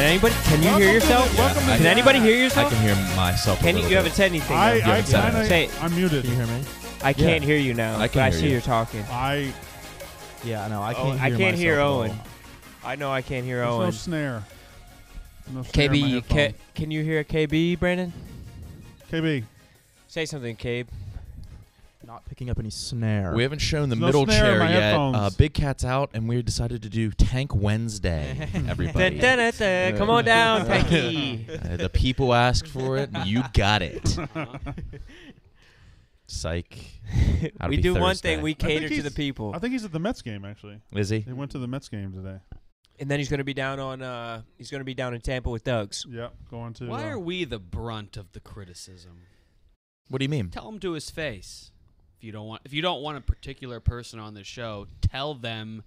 Can you hear yourself? Can anybody hear yourself? I can hear myself. You haven't said anything. I'm muted. Can you hear me? I can't hear you now. I see you're talking. Yeah, no, I can't. I can't hear Owen. I know I can't hear Owen. No snare. No snare KB, can you hear KB, Brandon? KB, say something, Cabe. Not picking up any snare. We haven't shown the no middle chair yet. Big Cat's out, and we decided to do Tank Wednesday. Everybody, Come on down, Tanky. The people asked for it. And you got it. Psych. We do one thing. We cater to the people. I think he's at the Mets game actually. Is he? He went to the Mets game today. And then he's going to be down on. He's going to be down in Tampa with Doug's. Yep, going to. Why are we the brunt of the criticism? What do you mean? Tell him to his face. If you don't want a particular person on the show, tell them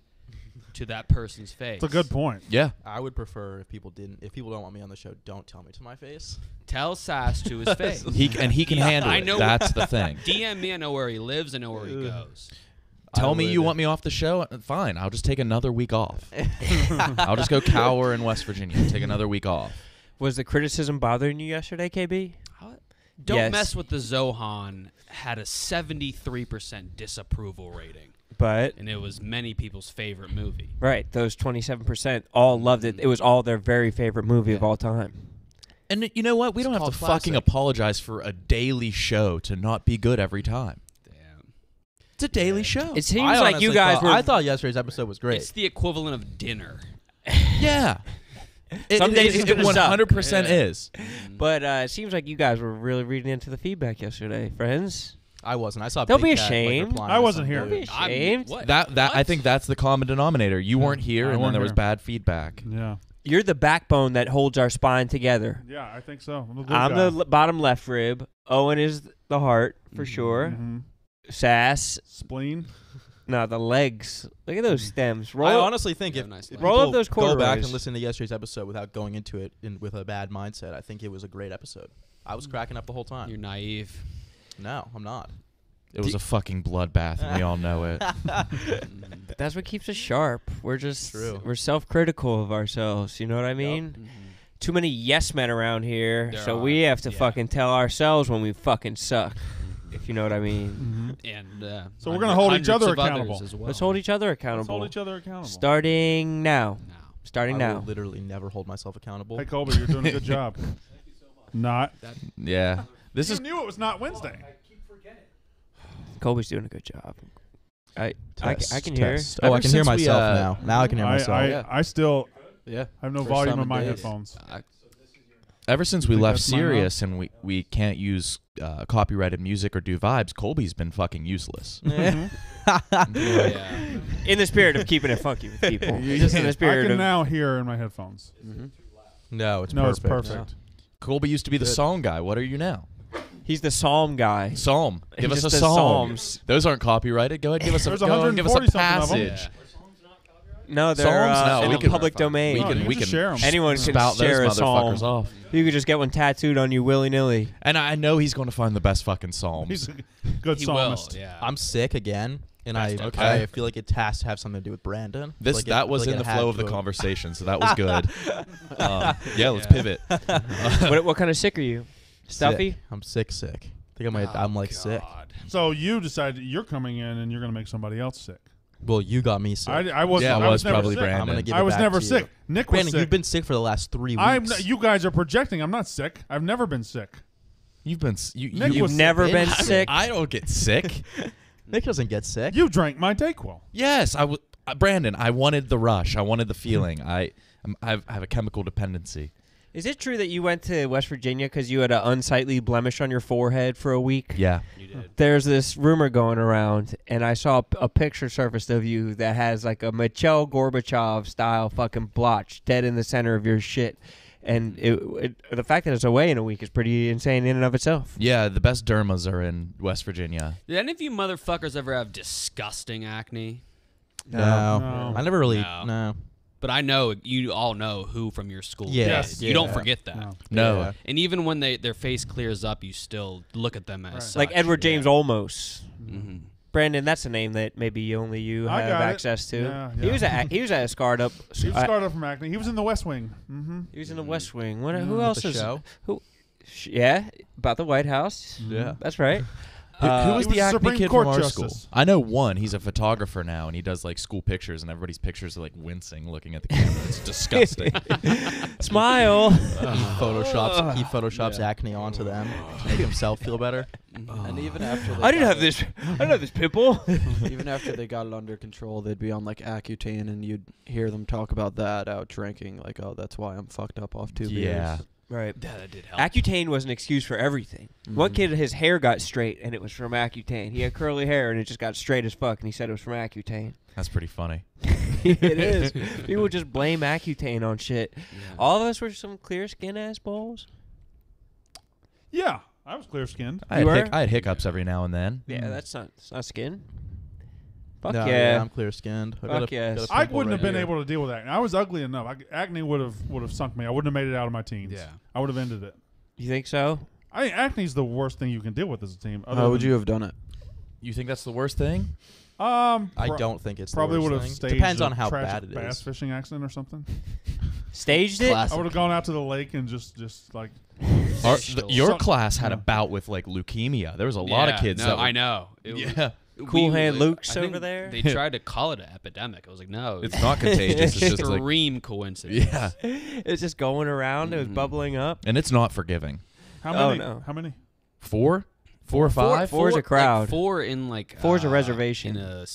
to that person's face. It's a good point. Yeah, I would prefer if people don't want me on the show, don't tell me to my face. Tell Sass to his face. He can handle it. That's the thing. DM me. I know where he lives. I know where he goes. Tell me you want me off the show. Fine, I'll just take another week off. I'll just go cower in West Virginia. Take another week off. Was the criticism bothering you yesterday, KB? Don't mess with the Zohan. Had a 73% disapproval rating. And it was many people's favorite movie. Right. Those 27% all loved it. It was all their very favorite movie of all time. And you know what? We don't have to fucking apologize for a daily show to not be good every time. Damn. It's a daily show. It seems like you guys were... I thought yesterday's episode was great. It's the equivalent of dinner. Yeah. Some days it 100% is. But it seems like you guys were really reading into the feedback yesterday, friends. I wasn't. I saw. Don't be ashamed. I wasn't here. Don't be ashamed. I think that's the common denominator. You weren't here, and then there was bad feedback. Yeah. You're the backbone that holds our spine together. Yeah, I think so. I'm the bottom left rib. Owen is the heart for sure. Sass. Spleen. No, the legs. Look at those stems. I honestly think if roll up those corduroys. Go back and listen to yesterday's episode without going into it with a bad mindset, I think it was a great episode. I was cracking up the whole time. You're naive. No, I'm not. It was a fucking bloodbath, and we all know it. But that's what keeps us sharp. We're we're self-critical of ourselves. You know what I mean? Yep. Too many yes men around here, we have to fucking tell ourselves when we fucking suck. If you know what I mean. And so we're gonna hold each other accountable. Well. Let's hold each other accountable. Let's hold each other accountable. Starting now. Starting now. I will literally never hold myself accountable. Hey Colby, you're doing a good job. Thank you so much. Not. Yeah. You knew it was not Wednesday. I keep forgetting. Colby's doing a good job. I can hear. Oh, I can hear myself now. Now I can hear myself. I still I have no volume in my headphones. Ever since we left Sirius and we can't use copyrighted music or do vibes, Colby's been fucking useless. In the spirit of keeping it funky with people. Just in the spirit I can now hear in my headphones. No, it's perfect. No. Colby used to be the song guy. What are you now? He's the psalm guy. Psalm. Give us a psalm. Psalms. Those aren't copyrighted. Go ahead, give us a passage. No, they're in the public domain. We can share them. Anyone can spout share those a psalm. motherfuckers off. You could just get one tattooed on you willy-nilly. And I know he's going to find the best fucking psalms. He's a good psalmist. I'm sick again, and I feel like it has to have something to do with Brandon. That was in the flow of the conversation, so that was good. Yeah, let's pivot. What kind of sick are you? Stuffy? Sick. I'm sick. I think I'm like sick. So you decided you're coming in and you're going to make somebody else sick. Well, you got me sick. I was probably Brandon. I'm gonna give I it was back never to sick. You. Nick was Brandon, sick. You've been sick for the last 3 weeks. You guys are projecting. I'm not sick. I've never been sick. You've been. You've never been sick. I don't get sick. Nick doesn't get sick. You drank my Dayquil. Yes, Brandon, I wanted the rush. I wanted the feeling. I have a chemical dependency. Is it true that you went to West Virginia because you had an unsightly blemish on your forehead for a week? Yeah. You did. There's this rumor going around, and I saw a picture surfaced of you that has like a Mikhail Gorbachev style fucking blotch dead in the center of your shit. And the fact that it's away in a week is pretty insane in and of itself. Yeah, the best dermas are in West Virginia. Did any of you motherfuckers ever have disgusting acne? No. I never really. No. But I know you all know who from your school. Yes. You don't forget that. No. Yeah. And even when their face clears up, you still look at them as such. like Edward James Olmos. Mm-hmm. Brandon, that's a name that maybe only you I have got it. access to. Yeah, He was at Scarred Up. He started from acting. He was in The West Wing. Mm-hmm. He was in The West Wing. Who else the is show? Yeah, about the White House. Yeah. That's right. Who was he the was Acme Supreme kid Court from our Justice. school? I know one. He's a photographer now, and he does like school pictures, and everybody's pictures are like wincing, looking at the camera. It's disgusting. Smile. He photoshops acne onto them to make himself feel better. And even after I didn't have this pimple. even after they got it under control, they'd be on like Accutane, and you'd hear them talk about that out drinking, like, oh, that's why I'm fucked up off 2 Yeah. beers. Right. That did help. Accutane was an excuse for everything. One kid, his hair got straight, and it was from Accutane. He had curly hair, and it just got straight as fuck, and he said it was from Accutane. That's pretty funny. It is. People just blame Accutane on shit. Yeah. All of us were some clear skin ass balls. Yeah, I was clear skinned. I had hiccups every now and then. Yeah, that's not skin. Fuck No, yeah. I'm clear skinned. Fuck yes. I wouldn't have been able to deal with acne. I was ugly enough. Acne would have sunk me. I wouldn't have made it out of my teens. Yeah. I would have ended it. You think so? I think acne's the worst thing you can deal with as a team. How would you have done it? You think that's the worst thing? I don't think it's probably the would worst have thing. staged. Depends on a how tragic bad it bass is. fishing accident or something. Staged it? Classic. I would have gone out to the lake and just like. Your Suck- class had a no. bout with like leukemia. There was a lot of kids. No, that were, I know. It was- Yeah. Cool Hand Luke's I think over there? They tried to call it an epidemic. I was like, no, It's not contagious. It's just like extreme coincidence. yeah, It's just going around. It was bubbling up. and it's not forgiving. How Oh, many? no. How many? 4 or 5. Four's a crowd. Like four in like Four's a reservation. in a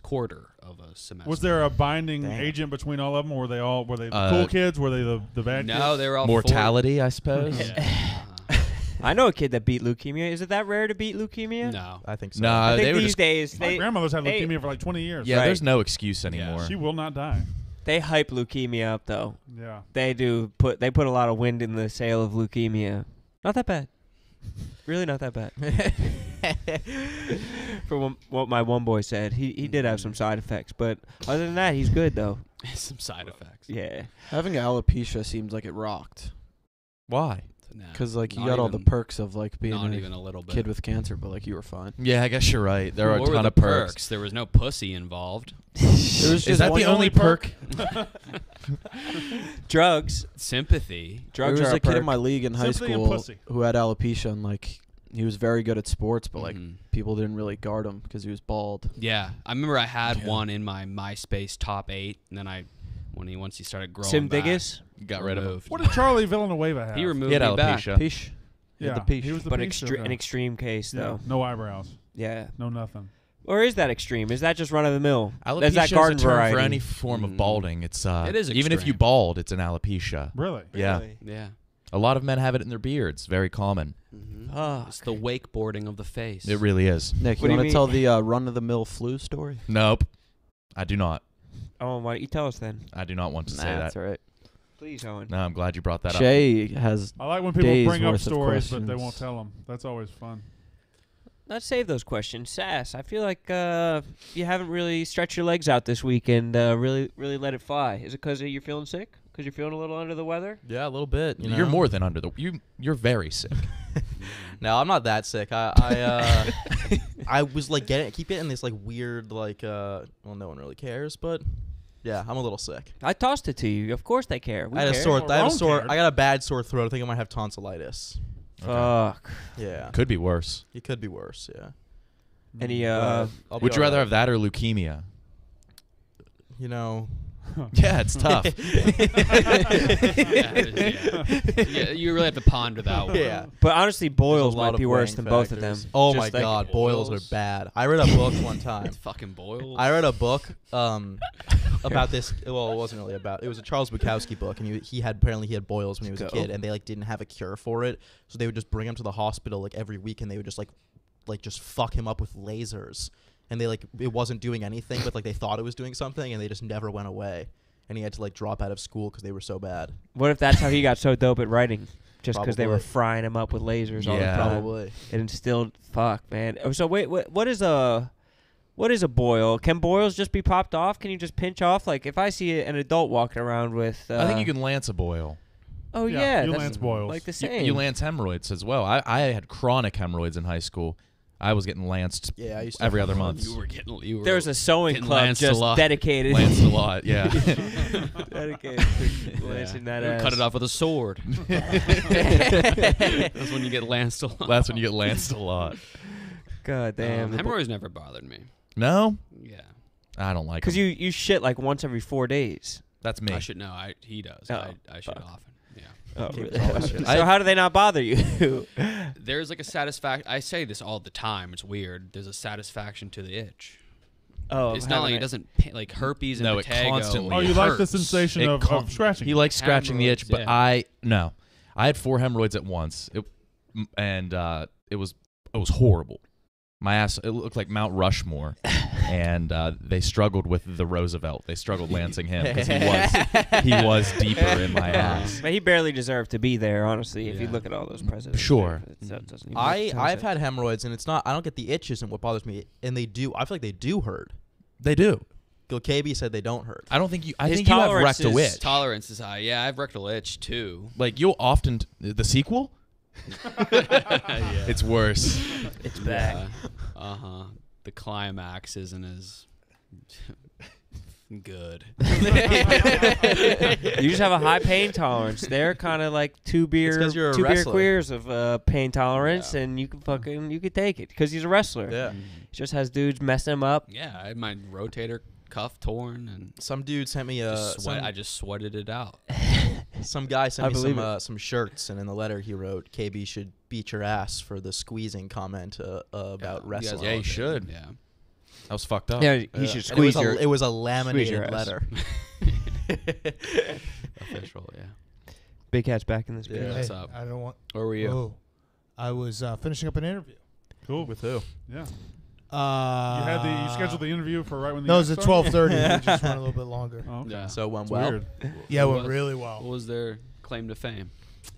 quarter of a semester. Was there a binding Damn. agent between all of them? Or were they the Uh, cool kids? Were they the bad kids? No, they were all Mortality, I suppose. Four. Yeah. I know a kid that beat leukemia. Is it that rare to beat leukemia? No. I think so. Nah, I they think were these just days My grandmother's had they- leukemia for like 20 years. yeah. Right. There's no excuse anymore. She will not die. they hype leukemia up though. Yeah. They put a lot of wind in the sail of leukemia. Not that bad. Really not that bad. For what my one boy said, he did have some side effects, but other than that, he's good though. Some side effects. Yeah. Having alopecia seems like it rocked. Why? No, Because, like, you not got all the even- perks of, like, being Not a even a little bit. kid with cancer, but, like, you were fine. Yeah, I guess you're right. There are What a were ton the of perks. There was no pussy involved. There was Is that the only perk? Drugs. Sympathy. Drugs there was are a kid perk. in my league in high Sympathy and school pussy. who had alopecia, and, like, he was very good at sports, but, like, Mhm. people didn't really guard him because he was bald. Yeah, I remember I had one in my MySpace top 8, and then once he started growing Sim back, Diggus? Got rid of him. removed. What did Charlie Villanueva have? He removed He had me back. alopecia. Peach. He had Yeah, the peach. he was the But peach an extreme case Yeah, though. no eyebrows, Yeah. no nothing. Or is that extreme? Is that just run of the mill? Alopecia That's that garden is a term variety. for any form of balding. It's It is even if you extreme. bald, it's an alopecia. Really? Yeah, Yeah. a lot of men have it in their beards. Very common. Oh, It's the wakeboarding of the face. It really is. Nick, What you do want you to tell the run-of-the-mill flu story? Nope, I do not. oh, why don't you tell us then? I do not want to say That's that. all right. Please, Owen. No, I'm glad you brought that up. Shay has... I like when people Days bring up worth of stories, but they questions. won't tell them. That's always fun. Let's save those questions. Sass, I feel like you haven't really stretched your legs out this week and really let it fly. Is it because you're feeling sick? Because you're feeling a little under the weather? Yeah, a little bit. You know? You're more than under the. You're very sick. No, I'm not that sick. I was like keep getting this like weird like well, no one really cares, but yeah, I'm a little sick. I tossed it to you. Of course they care. We I had care. a sore. Oh, I have a Ron sore. cared. I got a bad sore throat. I think I might have tonsillitis. Fuck. Yeah, Could be worse. it could be worse. Yeah. Any But I'll be Would you rather alright. have that or leukemia? You know. Yeah, it's tough. yeah, you really have to ponder that one. Yeah. But honestly, boils There's a lot might of be worse weighing than both of them. factors. Oh Just my like- god, boils Boils. are bad. I read a book one time. Fucking boils. I read a book about this. Well, it wasn't really about. It was a Charles Bukowski book, and he had boils when he was a Go. kid, and they like didn't have a cure for it, so they would just bring him to the hospital like every week, and they would just like just fuck him up with lasers, and they like it wasn't doing anything, but like they thought it was doing something, and they just never went away, and he had to like drop out of school because they were so bad. What if that's how he got so dope at writing? Just because they were Probably. frying him up with lasers all the Yeah. time. Probably. It instilled. Fuck, man. Oh, so wait, what is a boil? Can boils just be popped off? Can you just pinch off? Like if I see an adult walking around with. I think you can lance a boil. Oh Yeah, yeah, you that's lance boils. like the You, same. you lance hemorrhoids as well. I had chronic hemorrhoids in high school. I was getting lanced Yeah, I used to every have other hemorrhoids. month. You were There was a sewing getting club lanced a just lot. dedicated. Lanced a lot, yeah. dedicated to lancing that You would ass. cut it off with a sword. That's when you get lanced a lot. That's when you get lanced a lot. God damn. Hemorrhoids never bothered me. No? Yeah. I don't like Because them. you shit like once every 4 days. That's me. I should know. He does. Oh, I should fuck. often. Yeah. Oh, Keep really? all that shit. So how do they not bother you? There's like a satisfaction. I say this all the time. It's weird. There's a satisfaction to the itch. Oh, It's not like it doesn't like herpes and No, it vitiligo. constantly Oh, you like the hurts. sensation It of scratching. He likes scratching the itch, but Hemorrhoids, no. I had 4 hemorrhoids at once, and it was horrible. My ass, it looked like Mount Rushmore, and they struggled with the Roosevelt. They struggled lancing him because he was deeper in my ass. But he barely deserved to be there, honestly. If you Yeah. look at all those presidents. Sure. That doesn't even I've make sense. had hemorrhoids, and it's not. I don't get the itch isn't what bothers me, and they do. I feel like they do hurt. They do. Gilkaby said they don't hurt. I don't think you. I His think you have tolerance rectal is itch. Tolerance is high. Yeah, I have rectal itch too. Like you'll often the sequel. It's worse. It's bad. Yeah. The climax isn't as good. You just have a high pain tolerance. They're kind of like two beer 'cause you're a beer wrestler. queers of pain tolerance, Yeah. and you can take it because he's a wrestler. Yeah. He just has dudes messing him up. Yeah, I had my rotator cuff torn and Some dude sent me a. I just sweated it out. Some guy I sent me believe it. some shirts, and in the letter he wrote, "KB should beat your ass for the squeezing comment about You guys wrestling." all Yeah, he did. should. Yeah. That was fucked up. Yeah, he Yeah. should And squeeze your. it was a laminated ass. letter. Official. Yeah. Big Cat's back in this Yeah. bitch. What's Hey, up? I don't want. Where were you? Oh, I was finishing up an interview. Cool. With who? Yeah. You You scheduled the interview for right when the No, it was act at started? 12:30. We just went a little bit longer. Oh, okay. Yeah. So it went It's well. weird. Yeah, it What- went really What well. was their claim to fame?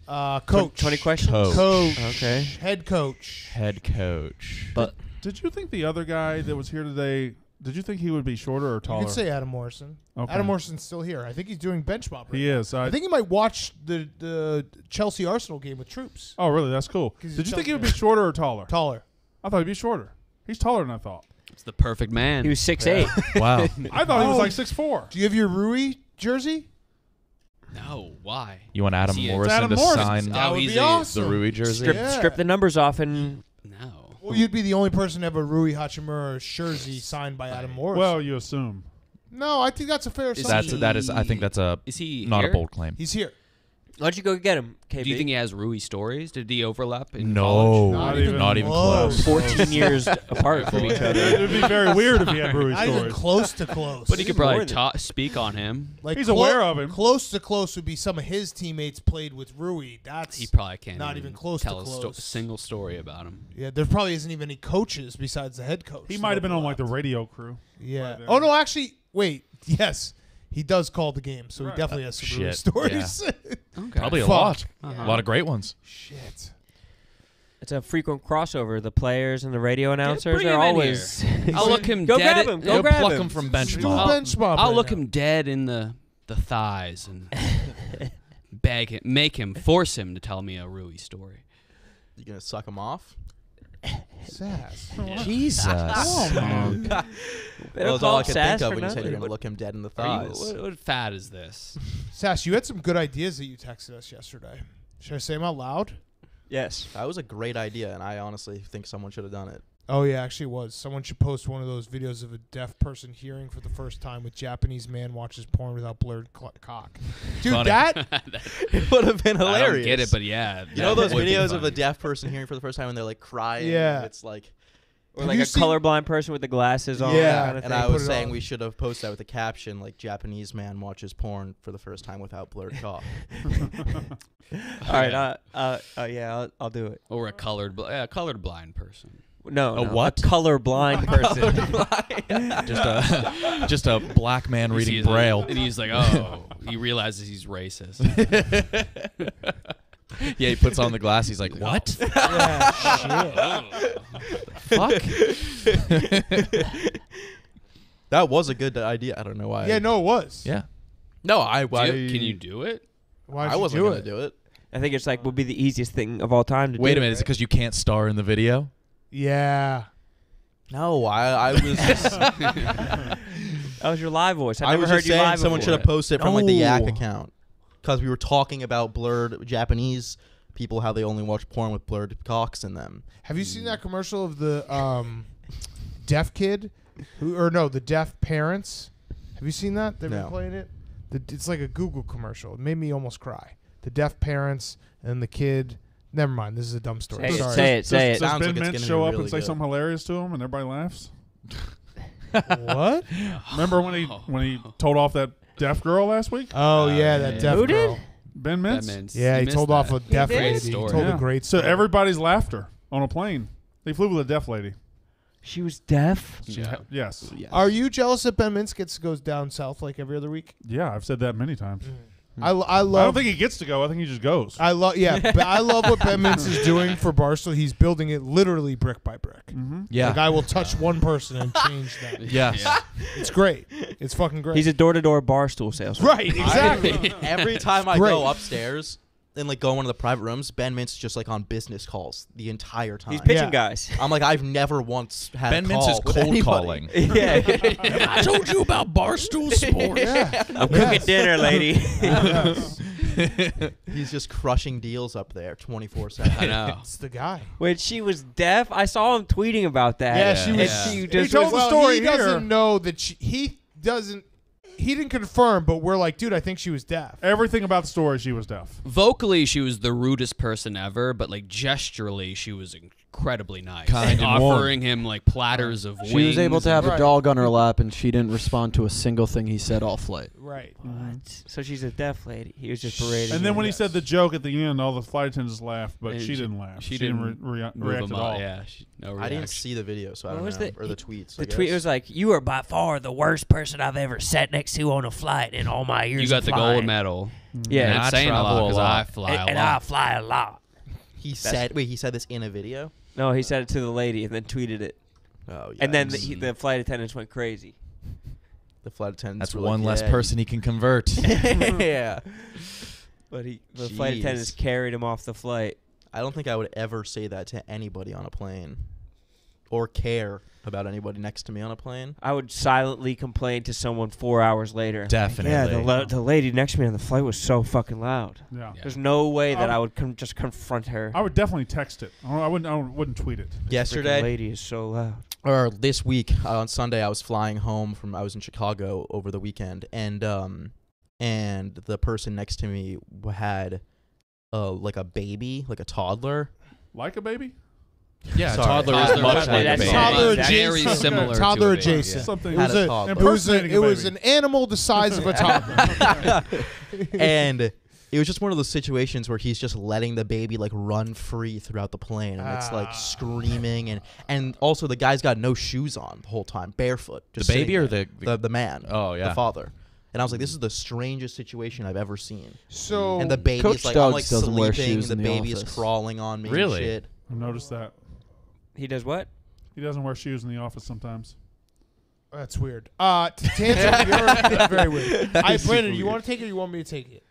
Coach. 20 questions. Coach. Okay. Head coach. Head coach. But Did you think the other guy that was here today? Did you think he would be shorter or You taller? could say Adam Morrison. Okay. Adam Morrison's still here. I think he's doing bench mob. Right He now. is. I think he might watch the Chelsea Arsenal game with troops. Oh, really? That's cool. 'Cause he's Did you think Chelsea he would be fan. shorter or taller? Taller. I thought he'd be shorter. He's taller than I thought. It's the perfect man. he was 6'8". Wow. I thought he was Oh. like 6'4". Do you have your Rui jersey? No, why? You want Adam Is he- Morrison Adam to Morrison. sign That would he's be a- awesome. the Rui jersey? Strip, Yeah. strip the numbers off and No. Well, you'd be the only person to have a Rui Hachimura jersey signed by Adam Morrison. Well, you assume. no, I think that's a fair Is assumption. I think that's a Is he not here? a bold claim. He's here. why don't you go get him, KB? Do you think he has Rui stories? Did he overlap in No, college? Not even close. 14 years apart from each other. It would be very weird if he had Rui Not even stories. close to close. But he could More probably than- speak on him. like He's aware of him. Close to close would be some of his teammates played with Rui. That's He probably can't not even close to tell close. a single story about him. yeah. There probably isn't even any coaches besides the head coach. He that might have been on like the overlapped. radio crew. Yeah. right there. Oh no, actually, wait. Yes, he does call the game, so Right. he definitely has some Rui Shit. stories. Okay. Probably a Fuck. lot. Uh-huh. A lot of great ones. Shit. It's a frequent crossover. The players and the radio announcers bring are him in always. I'll look him Go dead. grab him. Go You'll grab pluck him. him from bench Do a mob. bench mob. I'll right look now. him dead in the thighs and beg him, make him, force him to tell me a Rui story. You gonna suck him off? Sass. Jesus. Oh man. They Well, don't that's call all I it could sass think of for when you said you're nothing. gonna look him dead in the Are you, thighs. what fad is this? Sass, you had some good ideas that you texted us yesterday. Should I say them out loud? Yes. That was a great idea, and I honestly think someone should have done it. Oh yeah, actually it was. Someone should post one of those videos of a deaf person hearing for the first time with Japanese man watches porn without blurred cock. Dude, Funny. that It would have been I hilarious. don't get it, but yeah. You know those that would be videos of a funny. deaf person hearing for the first time and they're like crying? Yeah. And it's like, Or Have like you a seen- colorblind person with the glasses on. Yeah, Kind of and thing. I put was it saying on. we should have posted that with a caption like Japanese man watches porn for the first time without blurred cock. All right. Yeah, I'll do it. Or a colored blind person. No, A no, what? A colorblind person. just a black man You see reading his, like, Braille. and he's like, oh, he realizes he's racist. Yeah, he puts on the glass. He's like, "What? yeah, shit. Fuck!" That was a good idea. I don't know why. Yeah, no, it was. Yeah. No, I Can you do it? Why I wasn't do gonna it? do it. I think it's like would be the easiest thing of all time to do. Wait a minute. Is it because you can't star in the video? Yeah. No, I was just, That was your live voice. I I never was heard just you saying live someone should before. have posted it from like the Yak No. account because we were talking about blurred Japanese people, how they only watch porn with blurred cocks in them. Have you seen that commercial of the deaf kid, the deaf parents? Have you seen that? They've been No. playing it. It's like a Google commercial. It made me almost cry. The deaf parents and the kid. Never mind. This is a dumb story. Say it, Sorry. say it, say it. Does Sounds Ben like it's Mintz gonna show be up really and say good. something hilarious to him and everybody laughs? What? Remember when he told off that deaf girl last week? Oh yeah, that yeah. deaf Who did? girl. Ben That Mintz? means Yeah, you he missed told off that. a deaf did? lady. He Story. told Yeah. a great So story. everybody's laughter on a plane. They flew with a deaf lady. She was deaf. Yeah. Yes. Are you jealous that Ben Mintz goes down south like every other week? Yeah, I've said that many times. I I don't love. think he gets to go. I think he just goes. I love. Yeah, but I love what Ben Mintz is doing for Barstool. He's building it literally brick by brick. Mm-hmm. Yeah. Like I will touch one person and change that. Yes. Yeah. It's great. It's fucking great. He's a door-to-door Barstool salesman. right. Exactly. Every time I Great. go upstairs and like go in one of the private rooms, Ben Mintz is just like on business calls the entire time. He's pitching Yeah. guys. I'm like, I've never once had Ben a Mintz call is with cold anybody. calling. Yeah. I told you about Barstool Sports. yeah. I'm cooking dinner, lady. He's just crushing deals up there 24/7. I know. It's the guy. When she was deaf, I saw him tweeting about that. Yeah, she And was. Yeah. she He just told was- the story he here. doesn't know that he doesn't. He didn't confirm, but we're like, dude, I think she was deaf. Everything about the story, she was deaf. Vocally, she was the rudest person ever, but like gesturally, she was incredibly nice. Kind Like, and warm. offering him like platters of wings. She was able to have Right. a dog on her lap, and she didn't respond to a single thing he said all flight. Right. So she's a deaf lady. He was just berating And then her. when he said the joke at the end, all the flight attendants laughed, but And she didn't laugh. She didn't react move at him all. up. Yeah, no reaction. I didn't see the video, so I What don't was know. the- Or the tweets. The tweet was like, "You are by far the worst person I've ever sat next to on a flight in all my years You got of the flying." gold medal. Yeah, And I it's saying a travel lot a because lot. I fly a and I lot. fly a lot. he said this in a video? No, he said it to the lady and then tweeted it. Oh, yeah. And then the flight attendants went crazy. the flight attendants That's were one like, less yeah, person he can convert. Yeah. But the flight Jeez. attendants carried him off the flight. I don't think I would ever say that to anybody on a plane or care about anybody next to me on a plane. I would silently complain to someone 4 hours later. Definitely. Yeah, the lady next to me on the flight was so fucking loud. Yeah. Yeah. There's no way that I I would just confront her. I would definitely text it. I wouldn't tweet it. Freaking Yesterday, lady is so loud. or this week on Sunday, I was flying home I was in Chicago over the weekend, and the person next to me had like a baby, like a toddler. Like a baby? Yeah, Sorry. toddler is Toddler much is like a that's baby. Toddler very adjacent. similar to Toddler a baby, adjacent. Something. It was Had a a- toddler. Impersonating it a was baby. an animal the size of a toddler. And it was just one of those situations where he's just letting the baby like run free throughout the plane, and it's like screaming, and also the guy's got no shoes on the whole time, barefoot. The Just baby sitting or there. the man? Oh, yeah. the father. And I was like, this is the strangest situation I've ever seen. So And the baby's Coach like, I'm Doug's like doesn't wear sleeping, shoes the in the baby is office. crawling on me. Really? And shit. I noticed that. He does what? He doesn't wear shoes in the office sometimes. that's weird. To answer your very weird. Brandon, you want to take it or you want me to take it?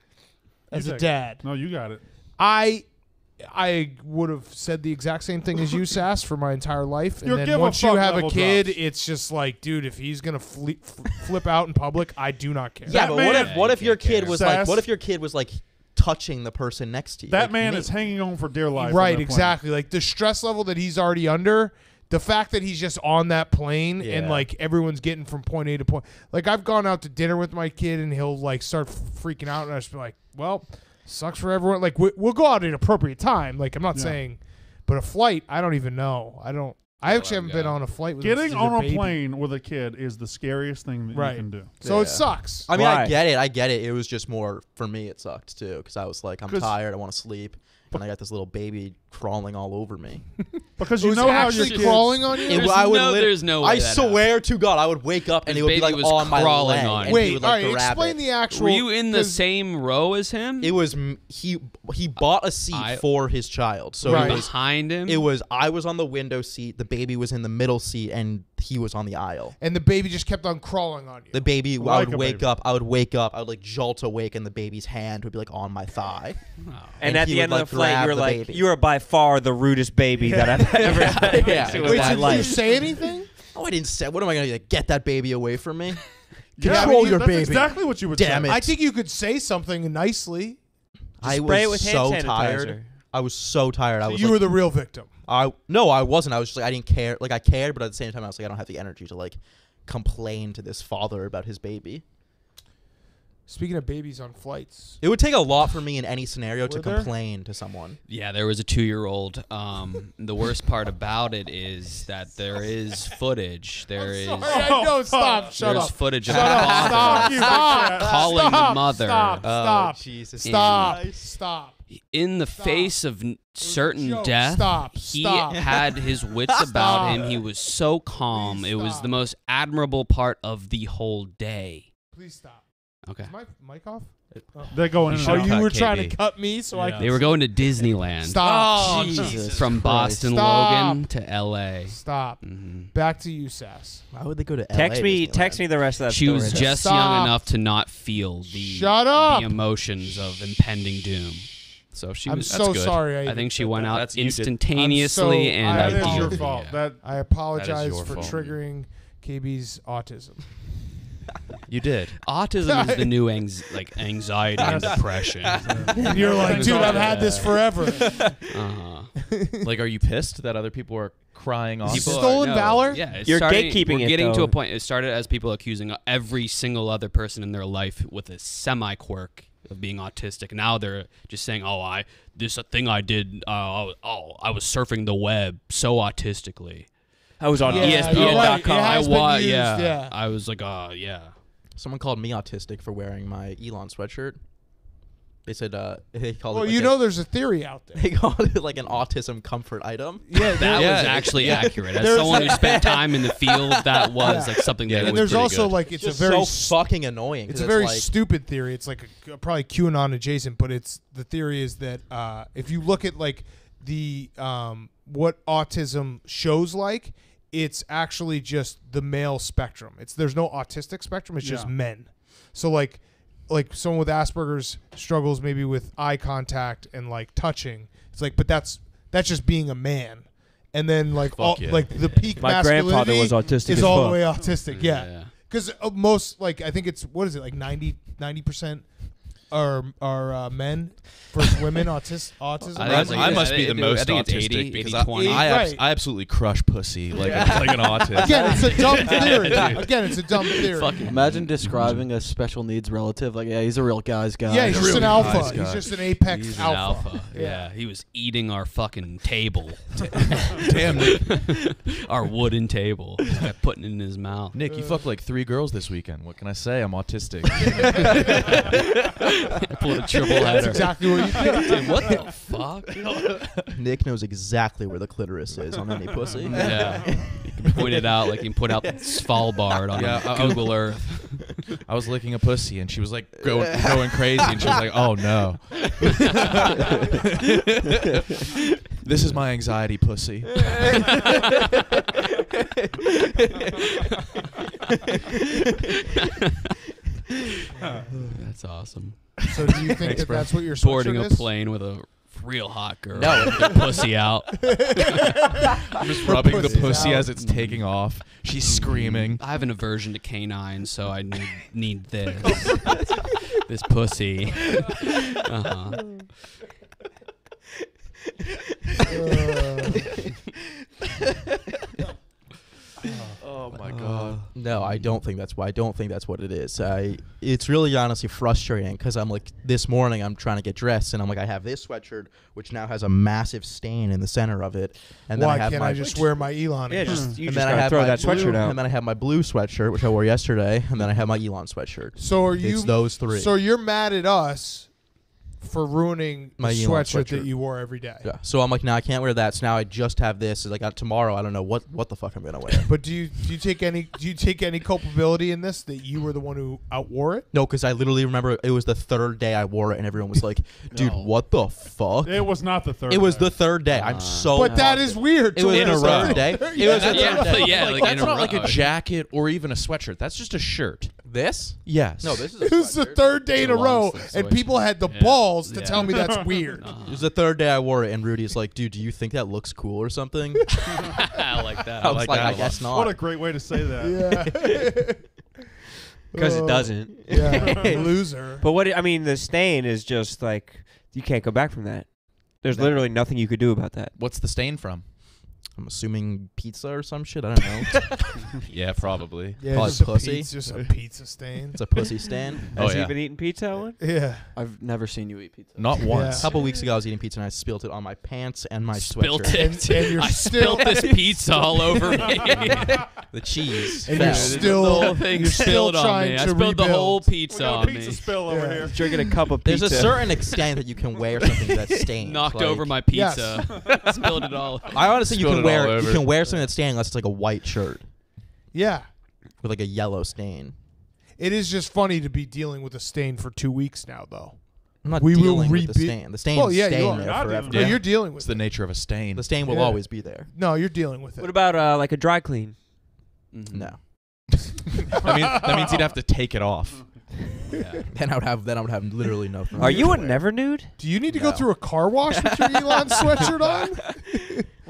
As You a take it. dad. No, you got it. I would have said the exact same thing as you, Sass, for my entire life. And Your then give a once you fuck have a level kid, drops. it's just like, dude, if he's gonna flip out in public, I do not care. Yeah, That but man- what if Yeah, your you can't kid care. was Sass. like, what if your kid was like touching the person next to you? That Like man me. is hanging on for dear life. on Right, that plane. exactly. Like the stress level that he's already under, the fact that he's just on that plane and Yeah. like everyone's getting from point A to point. Like I've gone out to dinner with my kid and he'll like start freaking out, and I just be like, well, sucks for everyone. Like we'll go out at an appropriate time. Like I'm not Yeah. saying, but a flight, I don't even know. I actually haven't been on a flight with Getting a on a baby. plane with a kid is the scariest thing that Right. you can do. So it Yeah. sucks. I mean, Why? I get it. It was just more for me. It sucked too because I was like, I'm 'Cause- tired. I want to sleep, and I got this little baby crawling all over me. Because It you was know how your actually kids crawling on you. There's there's no way I that swear to God, I would wake up and His it would be baby like was on my crawling leg. on and you. he Wait, would, all like, right. grab Explain it. the actual. Were you in the 'cause- same row as him? It was he bought a seat for his child, so Right. it was behind him. I was on the window seat, the baby was in the middle seat, and he was on the aisle. And the baby just kept on crawling on you. The baby, Like I would a wake baby. up. I would wake up. I would like jolt awake, and the baby's hand would be like on my thigh. And at he the end would, of the like, flight, grab you're the like, baby. you are by far the rudest baby that I've ever had. Yeah. in Wait, my so did you life. say anything? Oh, I didn't say. What am I gonna do? Like, get that baby away from me? Yeah, Control your that's baby. exactly what you would Damn say. it. I think you could say something nicely. I Spray it was with so hand tired. sanitizer. I was so tired. I So was you like, were the real victim. No, I wasn't. I was just like, I didn't care. Like, I cared, but at the same time, I was like, I don't have the energy to like complain to this father about his baby. Speaking of babies on flights, It would take a lot for me in any scenario to Were there? complain to someone. Yeah, there was a 2-year-old. The worst part about it is that there is footage. There is No, stop. Shut there's up. footage of Shut the up. father Stop. calling the Stop. mother Stop. Jesus. Stop. Stop. in the Stop. face of certain joke. death. Stop. He Stop. had his wits about Stop. him. He was so calm. Please It was stop. the most admirable part of the whole day. Please stop. Okay. Is my mic off? They're going in You and Oh, should out. you cut were trying KB. to cut me so I Yeah. could They were going to Disneyland. Stop. Oh, Jesus. From Boston Stop. Logan to L.A. Stop. Mhm. Back to you, Sass. Why would they go to Text LA me Disneyland? the rest of that She story. was then. just Stop. young enough to not feel the Shut up. the emotions of impending doom. So she I'm was. so good. sorry. I think she even went said out That's- you did- instantaneously, I'm so- and I- I That is did. your did, fault. yeah. That I apologize your for fault. triggering KB's autism. You did. Autism is the new anxiety and depression. And you're like, dude, I've had this forever. Uh-huh. Like, are you pissed that other people are crying off? People- Stolen valor? Yeah, it's You're starting- gatekeeping we're it, getting to though. a point. It started as people accusing every single other person in their life with a semi-quirk of being autistic. Now they're just saying, "Oh, this thing I did. I was surfing the web so autistically." I was on Yeah, you're right. ESPN.com. It has been used, yeah. yeah. I was like, yeah. Someone called me autistic for wearing my Elon sweatshirt. They said they called Well, it. Like you know, there's a theory out there. they called it like an autism comfort item. Yeah, That Yeah, was actually yeah. accurate. As There's- someone who spent time in the field, that was Yeah. like something Yeah, that and was there's pretty also good. like it's Just a very so fucking annoying. it's 'cause a very like, stupid theory. It's like probably QAnon adjacent, but it's the theory is that if you look at like the what autism shows like, it's actually just the male spectrum. There's no autistic spectrum. It's just Yeah. men. So like someone with Asperger's struggles maybe with eye contact and like touching. It's like, but that's just being a man. And then like all yeah. like the peak My grandfather masculinity was autistic is as all fuck. the way autistic. Yeah. Yeah. Because most, like, I think it's, what is it, like 90% are men versus women autism? I think I, it's like- I must I be the think most it's autistic 80, because 20. Right. I absolutely crush pussy like an autist. Again, it's a dumb theory. Again, it's a dumb theory. Imagine describing a special needs relative like, yeah, he's a real guy's guy. Yeah, he's a just really an alpha. nice He's guy. just an apex He's an alpha. alpha. Yeah, he was eating our fucking table, Damn, Nick. our wooden table. Just kept putting it in his mouth. Nick, you fucked like 3 girls this weekend. What can I say? I'm autistic. Pulled a triple That's header. exactly what you think. Dude, what the fuck? Nick knows exactly where the clitoris is on any pussy. Yeah, you can point it out like you can put out Svalbard on Yeah, Google Earth. I was licking a pussy and she was like going crazy and she was like, "Oh no, this is my anxiety pussy." That's awesome. So do you think Thanks, that bro. that's what your Boarding sweatshirt a is? plane with a real hot girl. No. with the pussy out. I'm just rubbing the pussy's pussy out. as it's taking off. She's screaming. I have an aversion to canines, so I need this. This pussy. Uh-huh. Oh my god. No, I don't think that's why. I don't think that's what it is. It's really honestly frustrating because I'm like, this morning I'm trying to get dressed and I'm like, I have this sweatshirt which now has a massive stain in the center of it, and then Why I have can't my I just wear my Elon? Yeah, again? just you and just then I gotta have throw my that blue, sweatshirt out. and then I have my blue sweatshirt which I wore yesterday, and then I have my Elon sweatshirt. So are you? It's those three. So you're mad at us for ruining My the Elon sweatshirt sweatshirt. that you wore every day. Yeah. So I'm like, now I can't wear that. So now I just have this. It's like tomorrow, I don't know what the fuck I'm gonna wear. But do you take any culpability in this that you were the one who outwore it? No, because I literally remember it was the third day I wore it, and everyone was like, "Dude, No. what the fuck?" It was not the third. It was day. the third day. I'm so. But that positive. is weird. It to was wear in a the row. third Day. day. It was a Yeah, third day. yeah, Like, like that's in a not like row. a jacket or even a sweatshirt. That's just a shirt. This? Yes. No, this is. It was the third day in a It's a row, long-sleeve and sweatshirt. people had the Yeah. balls to Yeah. tell me that's weird. It was the third day I wore it, and Rudy's like, "Dude, do you think that looks cool or something?" I like that. I was like like, that "I a lot. guess not." What a great way to say that. Yeah. Because it Oh, doesn't. Yeah, loser. But I mean, the stain is just like you can't go back from that. There's No. literally nothing you could do about that. What's the stain from? I'm assuming pizza or some shit. I don't know. Yeah, probably. Yeah, Probably just a pussy. pizza, just a pizza stain. It's a pussy stain. Oh, Has he yeah. been eating pizza, Owen? Yeah. I've never seen you eat pizza. Not once. A couple weeks ago, I was eating pizza and I spilled it on my pants and my Spilt sweatshirt. it. And you're I still- spilled this pizza all over me. The cheese. And fell. you're still- the whole thing you're still spilled on trying me. I to spilled the whole rebuild. We pizza got on a pizza me. spill over Yeah. here. Drinking a cup of There's pizza. a certain extent that you can wear something that's stained. Knocked like- over my Yes. pizza. Spilled it all. I honestly, you Spilled can it all wear over. you can wear something that's stained unless it's like a white shirt Yeah. with like a yellow stain. It is just funny to be dealing with a stain for 2 weeks now, though. I'm not We will dealing with the rebuild- stain. The stain Well, is yeah, you staying are. there You're not forever. dealing No, Yeah. you're dealing with It's the it. nature of a stain. The stain will Yeah. always be there. No, you're dealing with What it. about like a dry clean? No. that means he'd have to take it off. Yeah. Then I would have literally nothing. Are you a to wear. never nude? Do you need to go No. through a car wash with your Elon sweatshirt on?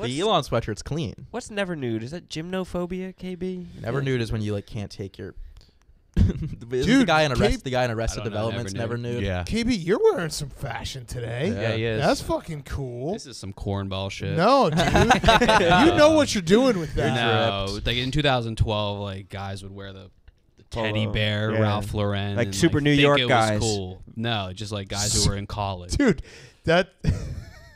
The Elon sweatshirt's clean. What's never nude? Is that gymnophobia, KB? Never nude is when you like can't take your. Isn't the Dude, guy in Cape- the guy in Arrested I don't know, Development's never never nude. Yeah. KB, you're wearing some fashion today. Yeah. he is. That's fucking cool. This is some cornball shit. No, dude. You know what you're doing with that. No, like in 2012, like guys would wear the teddy Polo. bear, Yeah. Ralph Lauren, Like and, super New think York it was guys. Cool. No, just like guys who were in college. Dude, that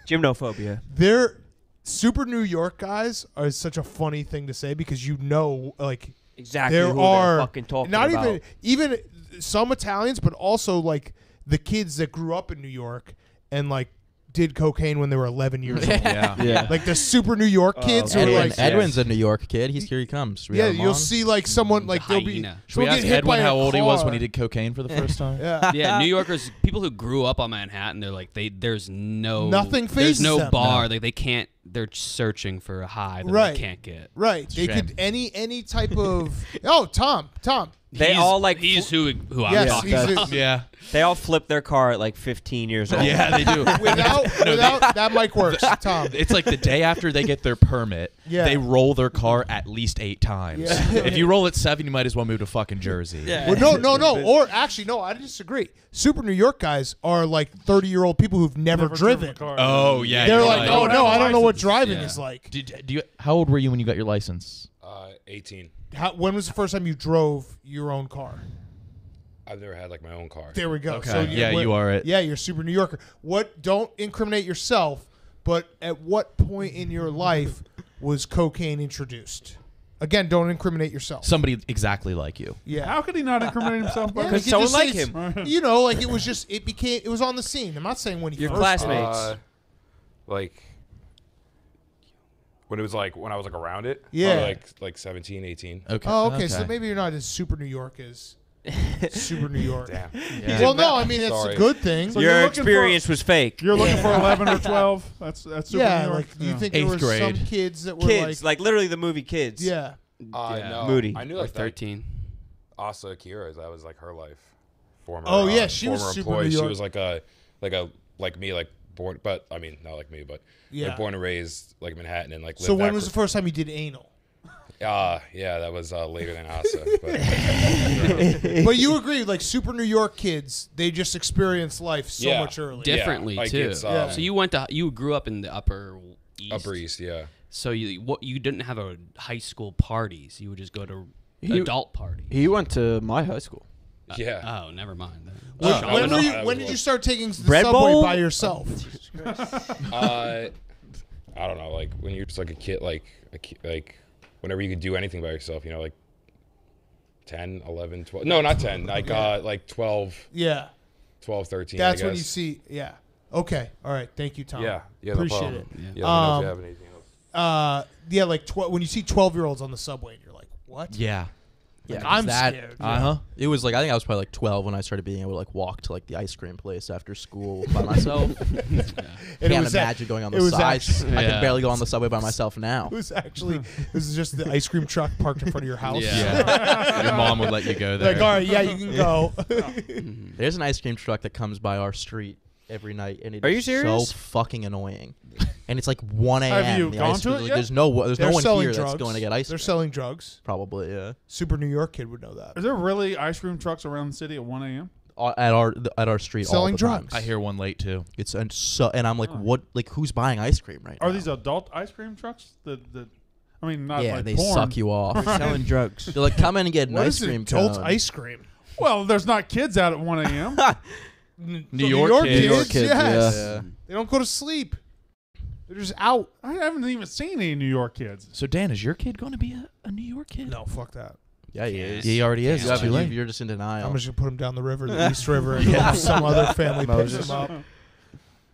Gymnophobia. they're super New York guys are such a funny thing to say because you know, like Exactly there who are they're fucking talking not about. even some Italians, but also like the kids that grew up in New York and like did cocaine when they were 11 years old. Yeah. Yeah. Like the super New York kids who are Edwin, like, Edwin's a New York kid. Here he comes. Should we yeah, have him you'll on? see like someone like they'll be. Hyena. Should we they'll ask get hit by Edwin a how old he was when car. he did cocaine for the first time? Yeah. Yeah, New Yorkers, people who grew up on Manhattan, they're like there's no Nothing there's phases no them. bar, like they can't. They're searching for a high that Right. they can't get. Right. They Shame. could any type of. Oh, Tom. They all like he's who I'm Yes, talking he's about. a- Yeah. they all flip their car at like 15 years old. Yeah, they do. without that mic works, Tom. It's like the day after they get their permit, Yeah. they roll their car at least 8 times. Yeah. If you roll at 7, you might as well move to fucking Jersey. Yeah. Well, no. Or actually, no. I disagree. Super New York guys are like 30-year-old people who've never driven. a car. Oh, yeah. They're you're like, right. oh Don't no, have a I don't know what license. driving Yeah. is like. How old were you when you got your license? 18. When was the first time you drove your own car? I've never had like my own car. There we go. Okay. So Yeah, you are it. Yeah, you're a super New Yorker. What? Don't incriminate yourself. But at what point in your life was cocaine introduced? Again, don't incriminate yourself. Somebody exactly like you. Yeah. How could he not incriminate himself? Yeah, By Because you could someone just like say him. You know, like it was on the scene. I'm not saying when he Your first classmates. Like when it was like when I was like around it. Yeah. Probably, like 17, 18. Okay. Oh, okay. So maybe you're not as super New York as super New York. Damn. Well, no, I mean it's Sorry. a good thing. So you're Your looking experience was fake. You're looking for 11 or 12. That's super Yeah, New York. like do you Yeah. think there were 8th grade. some kids that were Kids, like literally the movie Kids. yeah. Yeah. No, Moody. I knew Or like that 13. Asa Akira. That was like her life. Former. Oh, yeah, she was former super employee. New She York. was like me, like born, but I mean not like me, but Yeah. like born and raised like Manhattan and like. So lived when that was the first time you did anal? Yeah, that was later than Asa. But But you agree, like super New York kids, they just experience life so Yeah. much earlier. Differently like too. it's, Yeah. So you grew up in the Upper East. Upper East, yeah. So you didn't have a high school parties. You would just go to You- adult party. He went to my high school. Yeah. Oh, never mind. Then. When did you start taking the Bread subway bowl? by yourself? I don't know, like when you're just like a kid, like whenever you could do anything by yourself, you know, like 10, 11, 12. No, not 10. Like 12. Yeah. 12, 13. That's I when you guess. see. Yeah. Okay. All right. Thank you, Tom. Yeah. No Appreciate problem. it. Yeah. Yeah. Let me know if you have anything else. Yeah, like when you see 12-year-olds on the subway and you're like, what? Yeah. Like, Yeah, I'm that, scared. It was like I think I was probably like 12 when I started being able to like walk to like the ice cream place after school by myself. And Can't it was imagine going on it the was side. actually- I Yeah. can barely go on the subway by myself now. It was actually this is just the ice cream truck parked in front of your house. Yeah. Your mom would let you go there. Like, all right, yeah, you can go. There's an ice cream truck that comes by our street every night, and it's Are you serious? so fucking annoying. And it's like 1 a.m. Have you The gone ice to cream- it like, yet? There's no They're one selling here drugs. that's going to get ice They're cream. selling drugs. Probably, yeah. Super New York kid would know that. Is there really ice cream trucks around the city at 1 a.m.? At our street Selling all the time. drugs. I hear one late too. It's and I'm like, Oh. what? Like, who's buying ice cream right now? Are these adult ice cream trucks? That I mean, not Yeah, like they porn. suck you off. Selling drugs. They're like, come in and get an What ice is cream adult cone. ice cream? Well, there's not kids out at 1 a.m. New York kids. New York kids, yes. Yeah. They don't go to sleep. They're just out. I haven't even seen any New York kids. So Dan, is your kid going to be a New York kid? No, fuck that. Yeah, he is. Yeah, he already is. You It's too haven't- late. You're just in denial. I'm just gonna put him down the river, the East River, and hope some other family picks him up.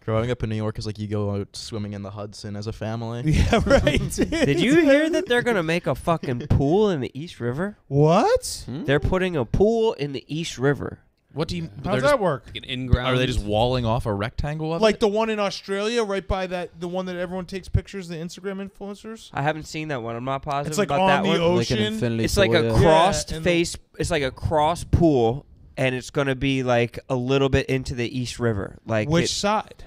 Growing up in New York is like you go out swimming in the Hudson as a family. Yeah, right. Did you hear that they're gonna make a fucking pool in the East River? What? They're putting a pool in the East River. What do you? How's they're that work? Like an in-ground. Are they just walling off a rectangle of Like it? the one in Australia, right by the one that everyone takes pictures, the Instagram influencers. I haven't seen that one. I'm not positive It's like about on that the one. Like an ocean. infinity It's like pool, a yeah. crossed and the- face. It's like a cross pool, and it's gonna be like a little bit into the East River, like Which it- side?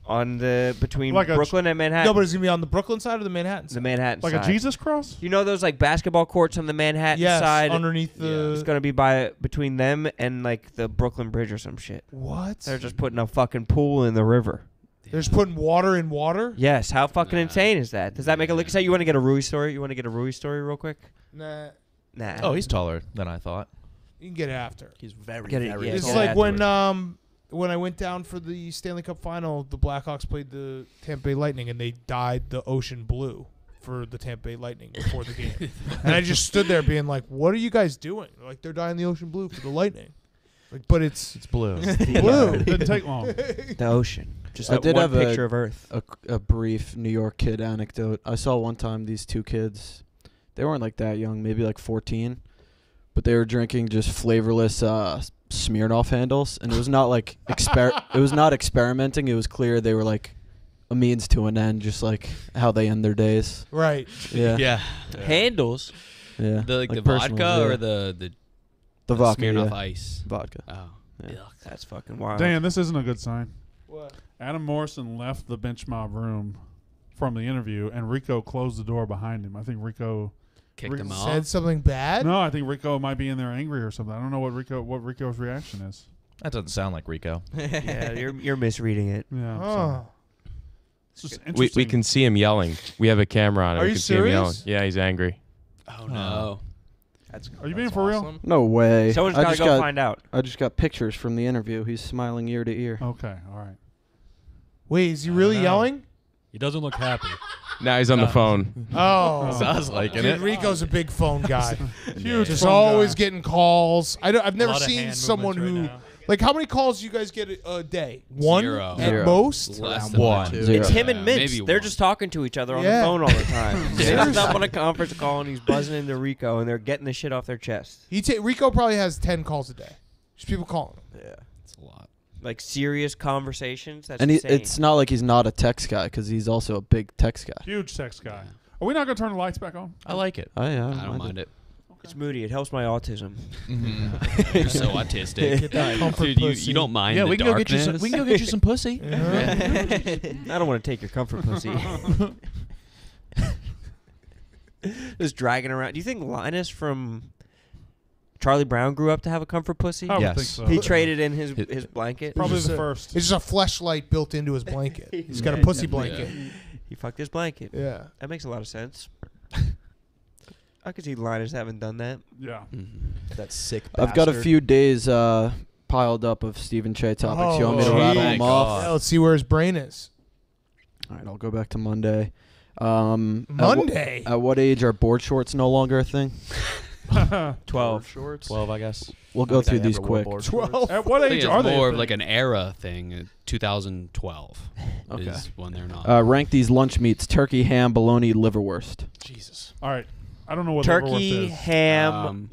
on the between Like a- Brooklyn and Manhattan. No, but it's gonna be on the Brooklyn side or the Manhattan the side? Manhattan Like side. a Jesus cross? You know those like basketball courts on the Manhattan Yes, side. underneath It's the. gonna be by between them and like the Brooklyn Bridge or some shit. What? They're just putting a fucking pool in the river. They're just putting water in water. Yes, how fucking Nah. insane is that? Does that make a lick? Say you want to get a Rui story? You want to get a Rui story real quick? Nah, Nah. Oh, he's taller than I thought. you can get it after. He's very, Get it, very yeah, It's yeah, like afterwards. when I went down for the Stanley Cup final, the Blackhawks played the Tampa Bay Lightning, and they dyed the ocean blue for the Tampa Bay Lightning before the game. And I just stood there being like, "What are you guys doing?" They're like, they're dyeing the ocean blue for the Lightning. Like, but it's blue. blue. Didn't take long. The ocean. Just I that did one have a- picture of Earth. A brief New York kid anecdote. I saw one time these two kids, they weren't like that young, maybe like 14, but they were drinking just flavorless Smirnoff handles, and it was not like it was not experimenting. It was clear they were like a means to an end, just like how they end their days. Right. Yeah, Yeah. Handles. yeah. The like the personals, vodka yeah. or the vodka, Smirnoff yeah. Ice. Vodka. Oh. Yeah. Ugh. That's fucking wild. Dan, this isn't a good sign. What? Adam Morrison left the bench mob room from the interview, and Rico closed the door behind him. I think Rico. Kicked him Said off. something bad? No, I think Rico might be in there angry or something. I don't know what Rico's reaction is. That doesn't sound like Rico. Yeah, you're misreading it. Yeah. Oh. It's just We interesting. can see him yelling. We have a camera on it. Are We you can see him yelling. serious? Yeah, he's angry. Oh no. Are you being for real? No way. Someone's I gotta just go got, find out. I just got pictures from the interview. He's smiling ear to ear. Okay. All right. Wait, is he really know. yelling? He doesn't look happy. Now he's on the phone. Oh. Sounds like Dude, it. Rico's a big phone guy. Huge. Just phone always guy. getting calls. I've A never lot of seen hand someone who movements right now. like how many calls do you guys get a day? One Zero. at Zero. most. Less than One. two. Zero. It's him and Yeah, Mints. maybe They're one. just talking to each other on Yeah. the phone all the time. Mints is Seriously. up on a conference call and he's buzzing into Rico and they're getting the shit off their chest. Rico probably has 10 calls a day. Just people calling him. Yeah. It's a lot. Like serious conversations. That's And insane. it's not like he's not a text guy, because he's also a big text guy. Huge sex guy. Are we not going to turn the lights back on? I like it. Oh, yeah, I don't mind it. It's moody. It helps my autism. You're so autistic. Get that comfort Dude, you pussy. don't mind Yeah, the we can go get you darkness. some. We can go get you some pussy. I don't want to take your comfort pussy. Just dragging around. Do you think Linus from Charlie Brown grew up to have a comfort pussy? I would Yes. think so. He traded in his blanket. Probably Just the a- first. It's just a fleshlight built into his blanket. He's got a Yeah, pussy definitely. blanket. He fucked his blanket. Yeah. That makes a lot of sense. I could see Linus having done that. Yeah. That sick I've got a bastard. few days piled up of Stephen Che topics. You want me to Oh, rattle thank them off? Yeah, let's see where his brain is. All right, I'll go back to Monday. Monday. At what age are board shorts no longer a thing? 12. shorts. 12, I guess. We'll go through these quick. 12. At what I think age are it's they? more a of thing? like an era thing. 2012 Okay. is when they're not. Rank these lunch meats: turkey, ham, bologna, liverwurst. Jesus. All right. I don't know what Turkey, liverwurst is. ham,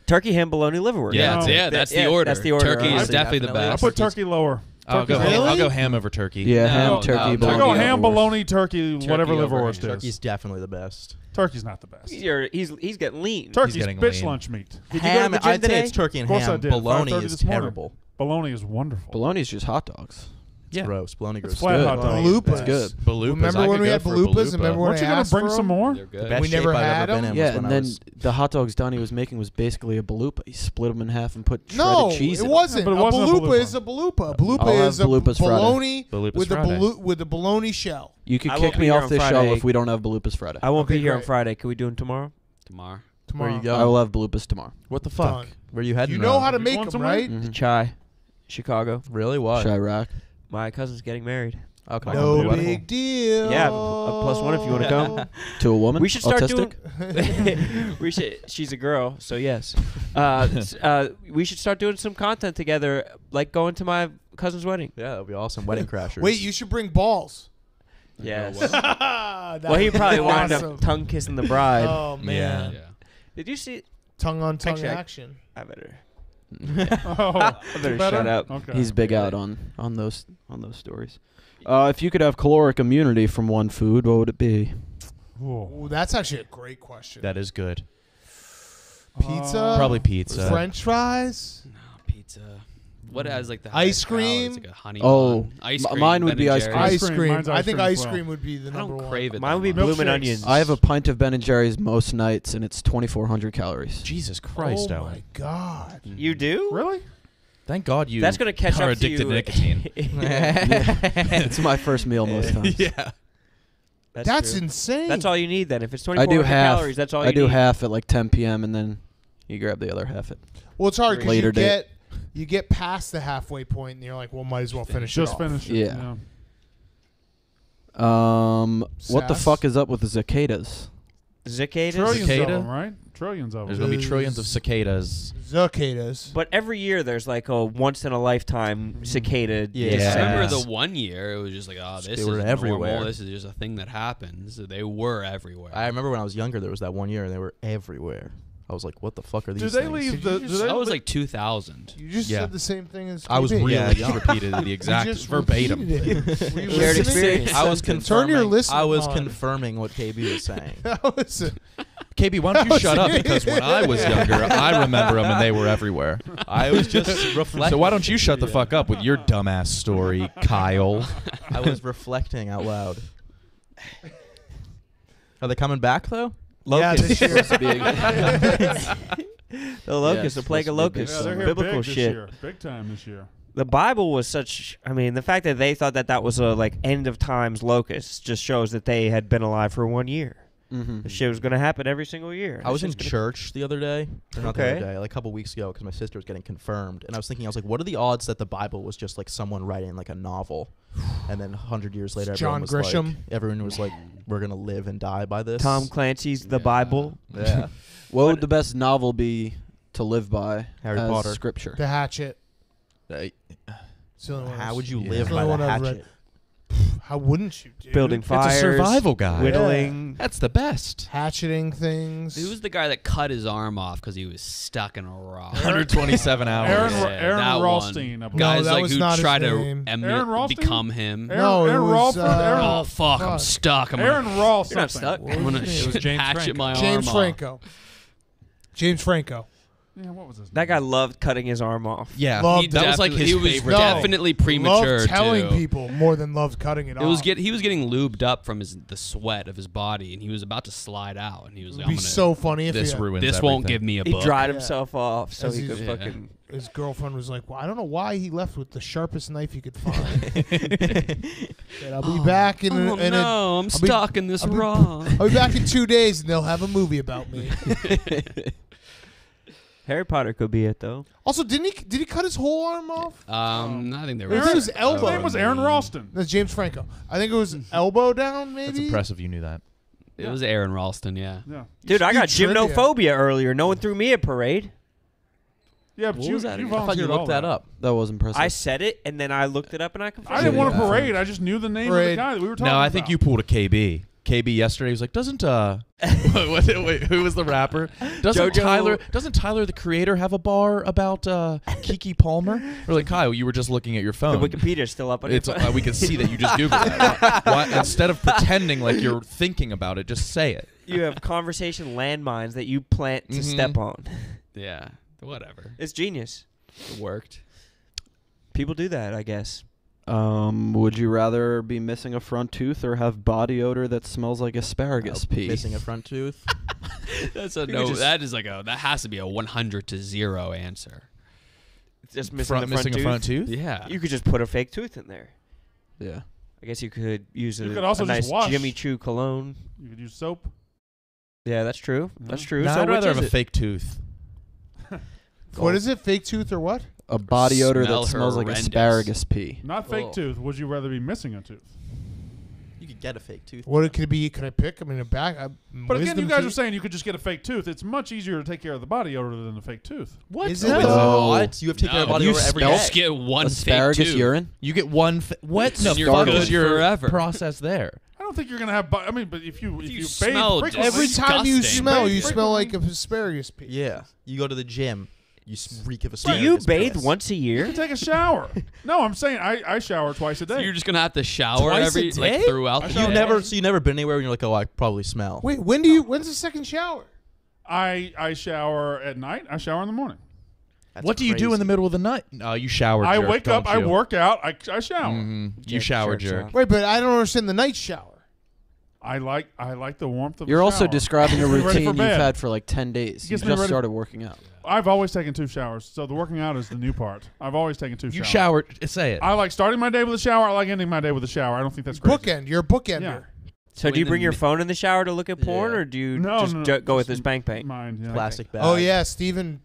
Turkey, ham, bologna, liverwurst. yeah, No. that's the order. That's the order. Turkey is Definitely. definitely the I best. put turkey lower. I'll go, Really? I'll go ham over turkey. Yeah, ham, No, turkey, no, I bologna. go ham, liverwurst. bologna, turkey, whatever over liverwurst ham. is. Turkey's definitely the best. Turkey's not the best. He's getting lean. Turkey's getting bitch lean. lunch meat. Did you go to Ham, the gym I'd say today? it's turkey and Of course I ham. did. Bologna 5:30 is this morning. terrible. Bologna is wonderful. Bologna's just hot dogs. Yeah. Gross. Bologna gross. flat good. hot dog. Balupas. It's good. Balupas. Remember I when could we go had for a balupas? Remember when Weren't you I gonna asked bring for some them? more? They're The good. best We never shape I've had ever been 'em? in Yeah, was when and I then was the hot dogs Donnie was making was basically a balupa. He split them in half and put shredded No, cheese it in wasn't. No, but it a wasn't a balupa balupa. is a balupa. A balupa I'll is have a balupas Friday. bologna Balupas with Friday. with a bologna shell. You could I kick won't be me here off on this show Friday. if we don't have balupas Friday. I won't Okay, be here on great. Friday. Can we do them tomorrow? Tomorrow. Tomorrow. Where you go? I will have balupas tomorrow. What the fuck? Done. Where you heading? You know how to You make going them, somewhere? right? Mhm. The Chai, Chicago. Really? What? Chirac. My cousin's getting married. Okay. No Beautiful. big deal. Yeah, a +1 if you want to come. To a woman? We should start Autistic? doing. We should. She's a girl, so yes. We should start doing some content together, like going to my cousin's wedding. Yeah, that'd be awesome. Wedding crashers. Wait, you should bring balls. Yes. That Well, he would be probably wound awesome. up tongue kissing the bride. Oh man, Yeah. Did you see? tongue on tongue Actually, I- action. I better. Oh, I better better? shut up. Okay. He's big out on those stories. If you could have caloric immunity from one food, what would it be? Ooh. Ooh, that's actually a great question. That is good. Pizza, Probably pizza. French fries. No, pizza. What has like the Ice highest calories? cream? Like a honey Oh, bun. Ice m- cream. mine would Ben be and ice Jerry's. cream. Ice Ice cream. cream. Mine's I ice think cream as ice well. cream would be the I number don't one. crave it. Mine that would be much. Bloomin' Milkshakes. Onions. I have a pint of Ben & Jerry's most nights, and it's 2,400 calories. Jesus Christ, Oh Owen. my god. You do? Really? Thank God you That's gonna catch are up to addicted you. to nicotine. It's my first meal most times. Yeah. That's true. insane. That's all you need then. If it's I 2,400 do half. calories, that's all you I do need. half at like 10 p.m. and then you grab the other half at. Well, it's hard because Later you date. get past the halfway point and you're like, well, might as well finish Just it off. finish it. Yeah. What the Sass. fuck is up with the cicadas? Cicadas. Trillions of Cicada? them, right? Trillions of There's them. going to be trillions of cicadas. Cicadas. But every year there's like a once in a lifetime cicada. Yeah. I Yeah. remember the one year it was just like, oh, this They is were normal. everywhere. This is just a thing that happens. They were everywhere. I remember when I was younger, there was that one year, and they were everywhere. I was like, what the fuck are these Do they things? leave the? Do they that was leave- like 2000. You just Yeah. said the same thing as I was KB. really Yeah, young. you repeated the exact You just verbatim. repeated it. Were you Shared listening? experience. I was Turn confirming. your listening I was on. confirming what KB was saying. That was a- KB, why don't you shut up? Because when I was younger, I remember them and they were everywhere. I was just reflecting. So why don't you shut the fuck up with your dumbass story, Kyle? I was reflecting out loud. Are they coming back though? yeah, Locusts. this year. The locusts, Yeah, a plague of supposed to be big. locusts. Yeah, they're here Biblical big this shit. year. Big time this year. The Bible was such. I mean, the fact that they thought that that was a like end of times locust just shows that they had been alive for 1 year. Mm-hmm. The shit was gonna happen every single year. I was in It's just church the other day. Or not the Okay. other day, like a couple weeks ago, because my sister was getting confirmed, and I was thinking, I was like, what are the odds that the Bible was just like someone writing like a novel, and then 100 years later, John Grisham. everyone was like, we're gonna live and die by this. Tom Clancy's The Bible. Yeah. What would the best novel be to live by? Harry as Potter. Scripture. The Hatchet. Uh, It's the only one How I've- would you Yeah. live It's the by only the one I've read. hatchet? How wouldn't you, dude? Building it's fires. a survival guide. Whittling. That's the best. Hatcheting things. Who's the guy that cut his arm off because he was stuck in a rock? 127 hours. Aaron Yeah, Aaron that Rothstein. one. I believe. Guys that like was who not his try to name. Aaron Rothstein? become him. Aaron, No, it Aaron was, Rawford. Aaron- Oh fuck! I'm fuck. stuck. I'm Aaron gonna, Ross. You're not stuck. What I'm was gonna his name? James hatchet my James arm Franco. James Franco. Yeah, what was his name? That guy loved cutting his arm off. Yeah, Loved that was like his he was favorite. No. definitely premature Loved telling too. people more than loved cutting it It off. was he was getting lubed up from the sweat of his body, and he was about to slide out, and he was It'd like, be "I'm gonna, so funny if This he, ruins this everything. won't give me a He book." dried Yeah. himself off so As he he's- could Yeah. fucking. his girlfriend was like, well, I don't know why he left with the sharpest knife he could find. Said, I'll be back in, Oh in no, I'm be- stuck in this I'll be- raw. I'll be back in 2 days and they'll have a movie about me. Harry Potter could be it though. Also, did he cut his whole arm off? I think they were. I think it was His elbow. name was Aaron Ralston. That's James Franco. I think it was elbow down, maybe. That's impressive. You knew that. It was Aaron Ralston, yeah. Yeah. Dude, I got trivia. gymnophobia earlier. No one threw me a parade. Yeah, but What you, was that you again? I thought you volunteered all looked that up. That was impressive. I said it, and then I looked it up, and I confirmed I didn't it. want a Yeah. parade. I just knew the name of the Parade. guy that we were talking about. No, I think you pulled a KB. KB yesterday was like, doesn't wait, who was the rapper? Doesn't Tyler the Creator have a bar about Keke Palmer? Or like, Kyle, you were just looking at your The phone. Wikipedia's still up on It's your phone. we can see that you just googled that. Why, instead of pretending like you're thinking about it, just say it. You have conversation landmines that you plant to step on. Yeah, whatever. It's genius. It worked. People do that, I guess. Would you rather be missing a front tooth or have body odor that smells like asparagus pea? Missing a front tooth. That's a could no. just- That has to be a 100 to 0 answer. Just missing the front missing tooth. a front tooth? Yeah. You could just put a fake tooth in there. Yeah. I guess you could use You a, could also a just nice wash. Jimmy Choo cologne. You could use soap. Yeah, that's true. That's true. No, so I'd rather which have is a it? fake tooth. What is it? Fake tooth or what? A body odor Smell that smells like horrendous. asparagus pea. Not fake Oh. tooth. Would you rather be missing a tooth? You could get a fake tooth. What it could be? Can I pick? I mean, a back. But again, you guys are saying you could just get a fake tooth. It's much easier to take care of the body odor than a fake tooth. What? Is it? No. No. What? You have to take care of No. body You odor every smell- day. Just get one Asparagus fake tooth. urine? You get one. What? No, And you're fuck good is your forever. process there? I don't think you're gonna have. I mean, but if you you bathe smell frequently, Every time you disgusting. smell, Bathe you smell like frequently. asparagus pea. Yeah. You go to the gym. You reek of Do asparagus. you bathe piss. once a you year? can take a shower. No, I'm saying I shower twice a So day. you're just gonna have to shower Twice a every day? like throughout I the shower day. So you never been anywhere and you're like, oh, I probably smell. Wait, when's the second shower? I shower at night. I shower in the morning. That's What do you do in crazy. the middle of the night? No, you shower. I jerk, wake up. don't I you? work out. I shower. You Jerk, shower jerks jerk. off. Wait, but I don't understand the night shower. I like the warmth of. You're the also shower. describing a Gets me ready routine for you've bed. had for like 10 days. You Gets me just ready- started working out. I've always taken 2 showers, so the working out is the new part. I've always taken 2 You showers. shower. Say it. I like starting my day with a shower. I like ending my day with a shower. I don't think that's crazy. Bookend. You're a bookender. Yeah. So do in you the bring your mi- phone in the shower to look at porn, Yeah. or do you No, just no, go with just his bank paint? Mine, yeah. Plastic bag. Oh yeah, Steven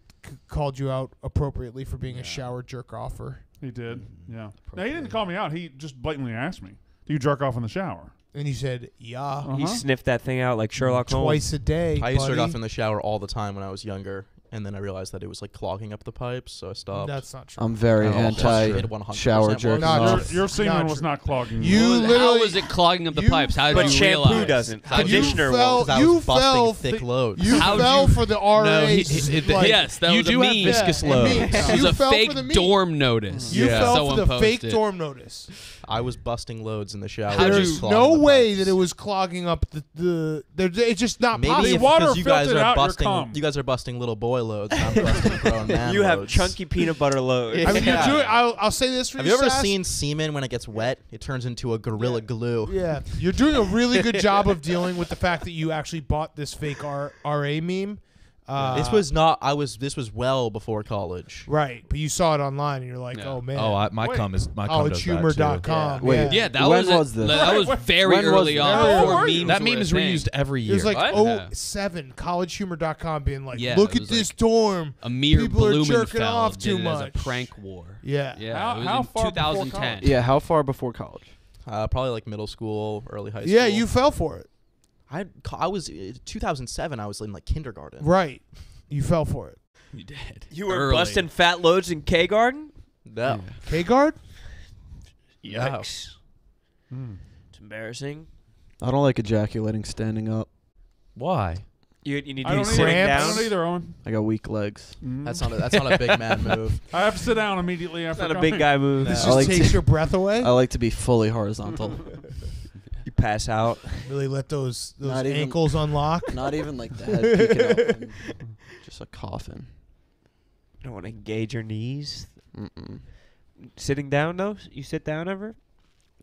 called you out appropriately for being a shower jerk offer, He did. Yeah. No, he didn't call me out. He just blatantly asked me, "Do you jerk off in the shower?" and you said, "Yeah, Uh-huh. He sniffed that thing out like Sherlock Holmes. twice a day." I used to jerk buddy. off in the shower all the time when I was younger, and then I realized that it was like clogging up the pipes, so I stopped. That's not true. I'm very Oh, anti it 100% shower was. jerking Nah, off. Your semen Not was true. not clogging. You How literally- was it clogging up the you pipes? How did But you shampoo realize? doesn't. How did you- Conditioner fell- won't. 'Cause I you was busting fell thick thi- loads. You How'd fell you- for the RAs. like, Yes, that you was do a have meme. viscous Yeah, loads. and It You was a fell for fake the meme. dorm notice. You Yeah. fell Someone for the fake posted. dorm notice. I was busting loads in the shower. How'd just you- clogging No the way pipes. that it was clogging up it's just not Maybe possible. The if, water because you guys filtered are out your busting, cum. you guys are busting little boy loads. And I'm busting grown man You have loads. chunky peanut butter loads. I mean, Yeah. you're doing. I'll say this for Have you ever Sass. seen semen when it gets wet? It turns into a gorilla glue. Yeah, you're doing a really good job of dealing with the fact that you actually bought this fake RA meme. This was not. This was well before college. right, but you saw it online and you're like, Yeah. oh man. My Wait. cum is my cum does that too. collegehumor.com. Wait, yeah. Yeah, that When was was this? That was very When was early this? on. How Before old were you? memes That were meme a is thing. reused every It year. was like What? 07, collegehumor.com being like, Yeah, look it at was this like dorm. Amir People are Blumenfeld jerking off did too it as a much. prank war. Yeah. Yeah, How- it was how in far before 2010. college? Yeah, how far before college? Probably like middle school, early high school. Yeah, you fell for it. I was 2007. I was in like kindergarten. Right. You fell for it. You did. You were Early. busting fat loads in K Garden? No. K-Guard? Yikes. It's embarrassing. I don't like ejaculating standing up. Why? You need I to be don't sitting either. I down. don't either, Owen. I got weak legs. Mhm. That's not a big man move. I have to sit down immediately It's after. not a big guy move. No. This I just like takes to- your breath away. I like to be fully horizontal. You pass out. Really let those Not even- ankles unlock. Not even like the head peeking up. and just a coffin. You don't want to engage your knees. Mm-mm. Sitting down though? You sit down ever?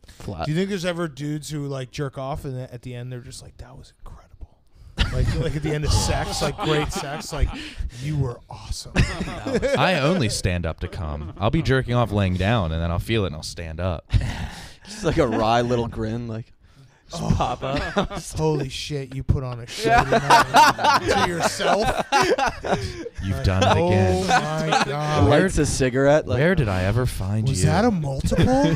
Flat. Do you think there's ever dudes who like jerk off and at the end they're just like, that was incredible. like at the end of sex, like great sex, like you were awesome. I only stand up to cum. I'll be jerking off laying down, and then I'll feel it and I'll stand up. Just like a wry little grin, like Just pop up. Holy shit, you put on a show tonight to yourself. You've done it Oh again. my god. Lights a cigarette. Like, Where did I ever find Was you? that a multiple?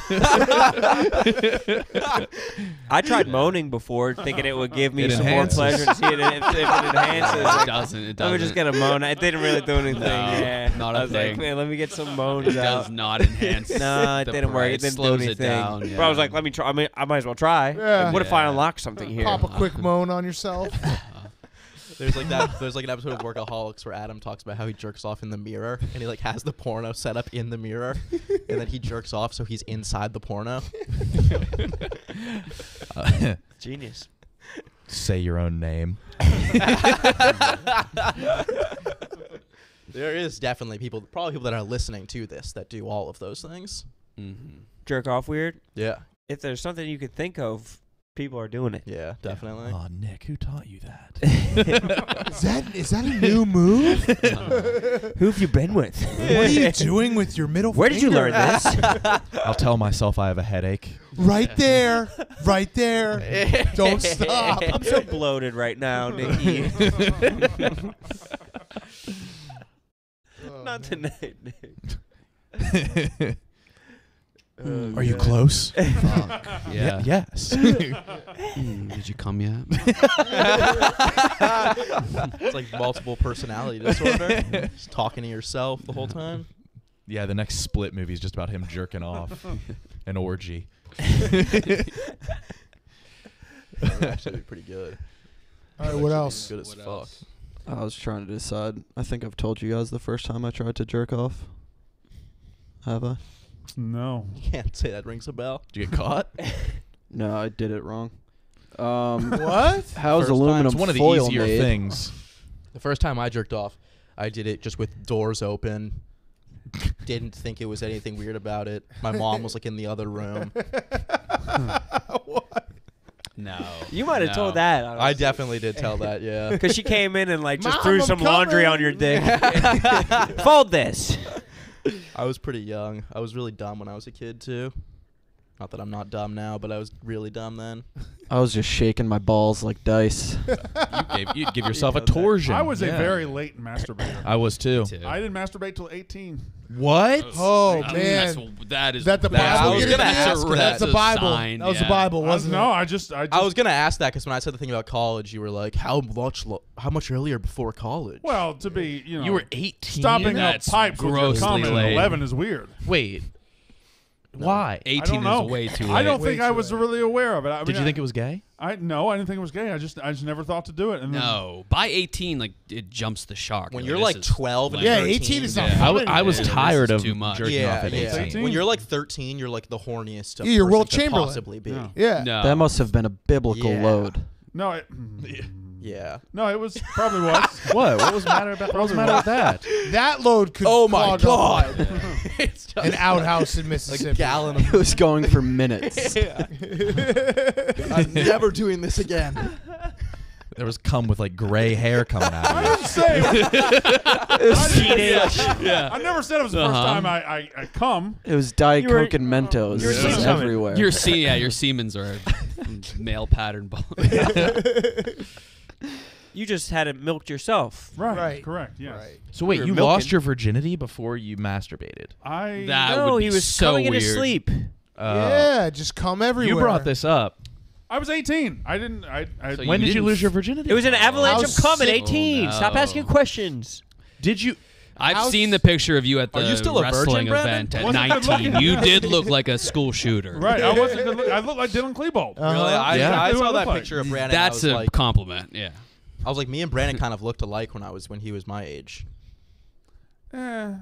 I tried moaning before, thinking it would give me It some more enhances. pleasure to see it if it enhances. It Like, doesn't. It let doesn't. me just get a moan. It didn't really do anything. No, Yeah, not I a was thing. like, man, let me get some moans It out. does not enhance. No, it the didn't work. pride. It didn't do slows anything. it down. But I was like, let me try. I mean, I might as well try. Yeah. Like, what if I Yeah. unlock something here? Pop a quick moan on yourself. There's like that. There's like an episode of Workaholics where Adam talks about how he jerks off in the mirror, and he like has the porno set up in the mirror, and then he jerks off so he's inside the porno. Genius. Say your own name. There is definitely probably people that are listening to this that do all of those things. Mm-hmm. Jerk off weird. Yeah, If there's something you could think of, people are doing it. yeah, definitely. Oh, Nick, who taught you that? Is that a new move? Who have you been with? What are you doing with your middle Where did you finger? learn this? I'll tell myself I have a headache. Right there. Right there. Don't stop. I'm so bloated right now, Nikki. Not tonight, Nick. Are you close? Yeah. Yes. Did you come yet? It's like multiple personality disorder. Just talking to yourself the whole time. Yeah, the next Split movie is just about him jerking off. An orgy. That would actually be pretty good. All right, what else? Good as fuck. I was trying to decide. I think I've told you guys the first time I tried to jerk off. Have I? No. You can't say that rings a bell. Did you get caught? No, I did it wrong. What? How's First aluminum It's one of the foil easier made? things. The first time I jerked off, I did it just with doors open. Didn't think it was anything weird about it. My mom was like in the other room. No. You might have No. told that. I definitely did tell that, yeah. Because she came in and like just Mom, threw I'm some laundry coming. on your dick. Fold this. I was pretty young. I was really dumb when I was a kid, too. Not that I'm not dumb now, but I was really dumb then. I was just shaking my balls like dice. You'd give yourself a know that. torsion. I was a Yeah. very late masturbator. I was too. I didn't masturbate till 18. What? Oh, I mean, man. that is. Is that the that's Bible a- getting that's asked? a- That's the a Bible. sign, That was the yeah. Bible, wasn't No, it? I just I was going to ask that because when I said the thing about college, you were like, how much earlier before college? well, to be, you know, You were 18. stopping up That's pipes with your grossly cum at late. 11 is weird. Wait. Why? 18 I don't know. is way too late. I don't Way think I too was late. really aware of it. I Did mean, you think it was gay? No, I didn't think it was gay. I just never thought to do it. And then- No, by 18, like it jumps the shark. When Like, you're this like is 12 and like- Yeah, 13. 18 is not Yeah. fun I was Yeah, tired this of is too much. jerking Yeah, off at yeah. 18. When you're like 13, you're like the horniest Yeah, you're person Will could Chamberlain. possibly be. Yeah. Yeah. No. That must have been a biblical Yeah. load. No, it, Yeah. no, it was probably was. What? What was the matter about? What was the matter with that? That load could Oh my clog God. up It's just an outhouse in like Mississippi. a gallon of It was going for minutes. I'm never doing this again. There was cum with like gray hair coming out I of didn't say. Yeah. I never said it was the first time I come. It was Diet You were- Coke and Mentos. you were It was seeing coming. everywhere. Your Siemens are male pattern ball. You just had it milked yourself. Right. Correct. Yes. Right. So wait, You were you milking. lost your virginity before you masturbated? I That no, would be he was so coming in weird. his sleep. Yeah, just come everywhere. You brought this up. I was 18. I didn't. I So When you did you didn't lose your f- virginity? It was an avalanche How of cum at sick- 18. Oh, Stop no. asking questions. Did you? I've How's- seen the picture of you at the Are you still a virgin, wrestling Brandon? event at Wasn't good 19. looking. You did look like a school shooter. Right. I wasn't good. I looked like Dylan Klebold. Uh-huh. Really? I Yeah. saw Exactly what I that look like. picture of Brandon. That's I was a like, compliment. Yeah. I was like, me and Brandon kind of looked alike when he was my age. Eh.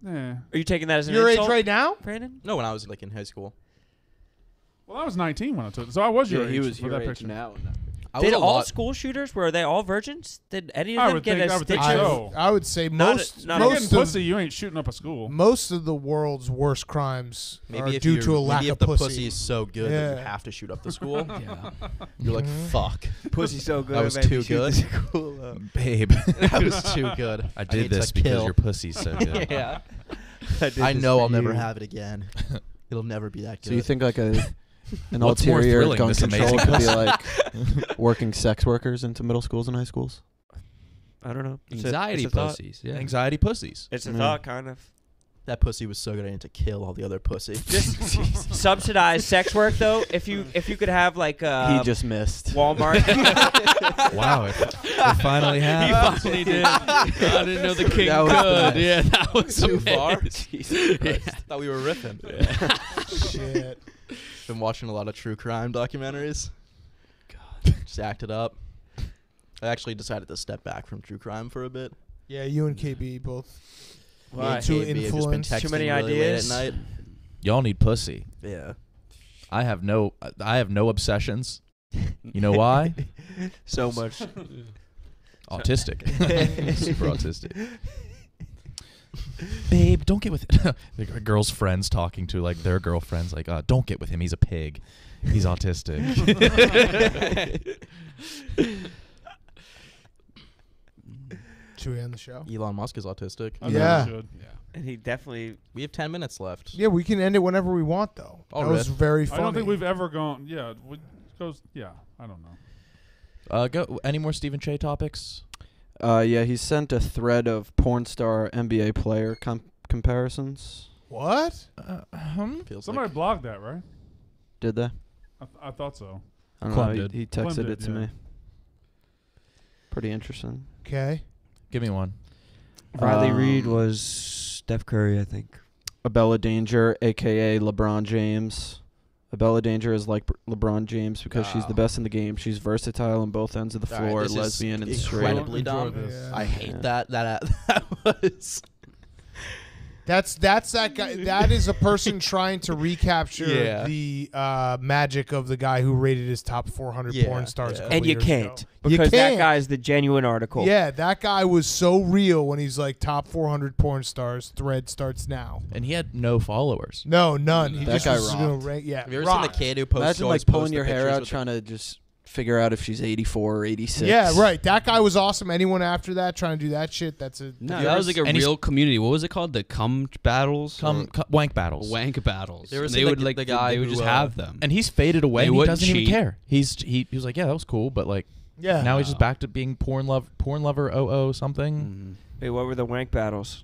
Are you taking that as an Your age insult, right now? Brandon? No, when I was like in high school. Well, I was 19 when I took it, so I was your Yeah, age he was for your that age picture. now. I Did was a all lot- school shooters, were they all virgins? Did any of I them would get think- a I would think stitch? so. I would say Not most a- not You're a- getting most pussy. of You ain't shooting up a school. most of the world's worst crimes are Maybe if due you're- to a lack maybe of if the pussy. pussy is so good that you Yeah. have to shoot up the school. Yeah. You're like, fuck. Pussy so good. That was it made me too shoot good. the school up. Babe, That was too good. I need did to this because kill. your pussy's so good. Yeah. did I this know for I'll never you. have it again. It'll never be that good. So you think like a An What's more ulterior thrilling, gun this control amazing could be like working sex workers into middle schools and high schools. I don't know. Anxiety it's a thought. pussies. Yeah. Anxiety pussies. It's a Yeah. thought, kind of. That pussy was so good I need to kill all the other pussy. Just subsidized sex work, though. If you could have like He just missed. Walmart. Wow, it finally He happened. finally did. I didn't know the king That was could. the Yeah, that was Too far? amazing. Jesus Christ. Thought we were riffing. Shit. Been watching a lot of true crime documentaries. God. Just acted up. I actually decided to step back from true crime for a bit. Yeah, you and KB both. Why? Too KB have just been influenced. texting Too many really late ideas? at night. Y'all need pussy. Yeah. I have no obsessions. You know why? So much. Autistic. Super autistic. Babe, don't get with it. Like a girl's friends talking to like their girlfriends, like, don't get with him. He's a pig. He's autistic. Should we end the show? Elon Musk is autistic. I think we Yeah. should. And he definitely. We have 10 minutes left. Yeah, we can end it whenever we want, though. Oh, that was riff. very I funny. don't think we've ever gone. Yeah, goes. Yeah, I don't know. Go. Any more Stephen Che topics? Yeah, he sent a thread of porn star NBA player comparisons. What? Feels Somebody like blogged that, right? Did they? I thought so. I don't Clem know. did. He Clem texted did, it to yeah. me. Pretty interesting. Okay. Give me one. Riley Reid Um, was Steph Curry, I think. Abella Danger, a.k.a. LeBron James. Abella Danger is like LeBron James because she's the Wow. best in the game. She's versatile on both ends of the All right, floor, this is lesbian and straight. incredibly Enjoy dumb. this. Yeah. I hate Yeah. that was. That's that guy. That is a person trying to recapture Yeah. the magic of the guy who rated his top 400 Yeah, porn stars. yeah. a couple And you years can't. ago. Because that can't. guy's the genuine article. Yeah, that guy was so real when he's like top 400 porn stars. Thread starts now. And he had no followers. No, none. He That just guy was gonna rocked. rank. Yeah, Have you ever seen the rocked. kid who posts? Imagine always like pulling posts the your hair pictures out with trying to just figure out if she's 84 or 86. Yeah, right. That guy was awesome. Anyone after that trying to do that shit, that's a. No, have you that ever was like a And he's- real community. What was it called? The cum battles? Wank battles. Wank battles. You ever And seen they the- would like the guy they would who, just have them. And he's faded away. They And he wouldn't doesn't even cheat. care. He was like, yeah, that was cool, but like Yeah. now he's just back to being porn lover 00 something. Mhm. Wait, what were the wank battles?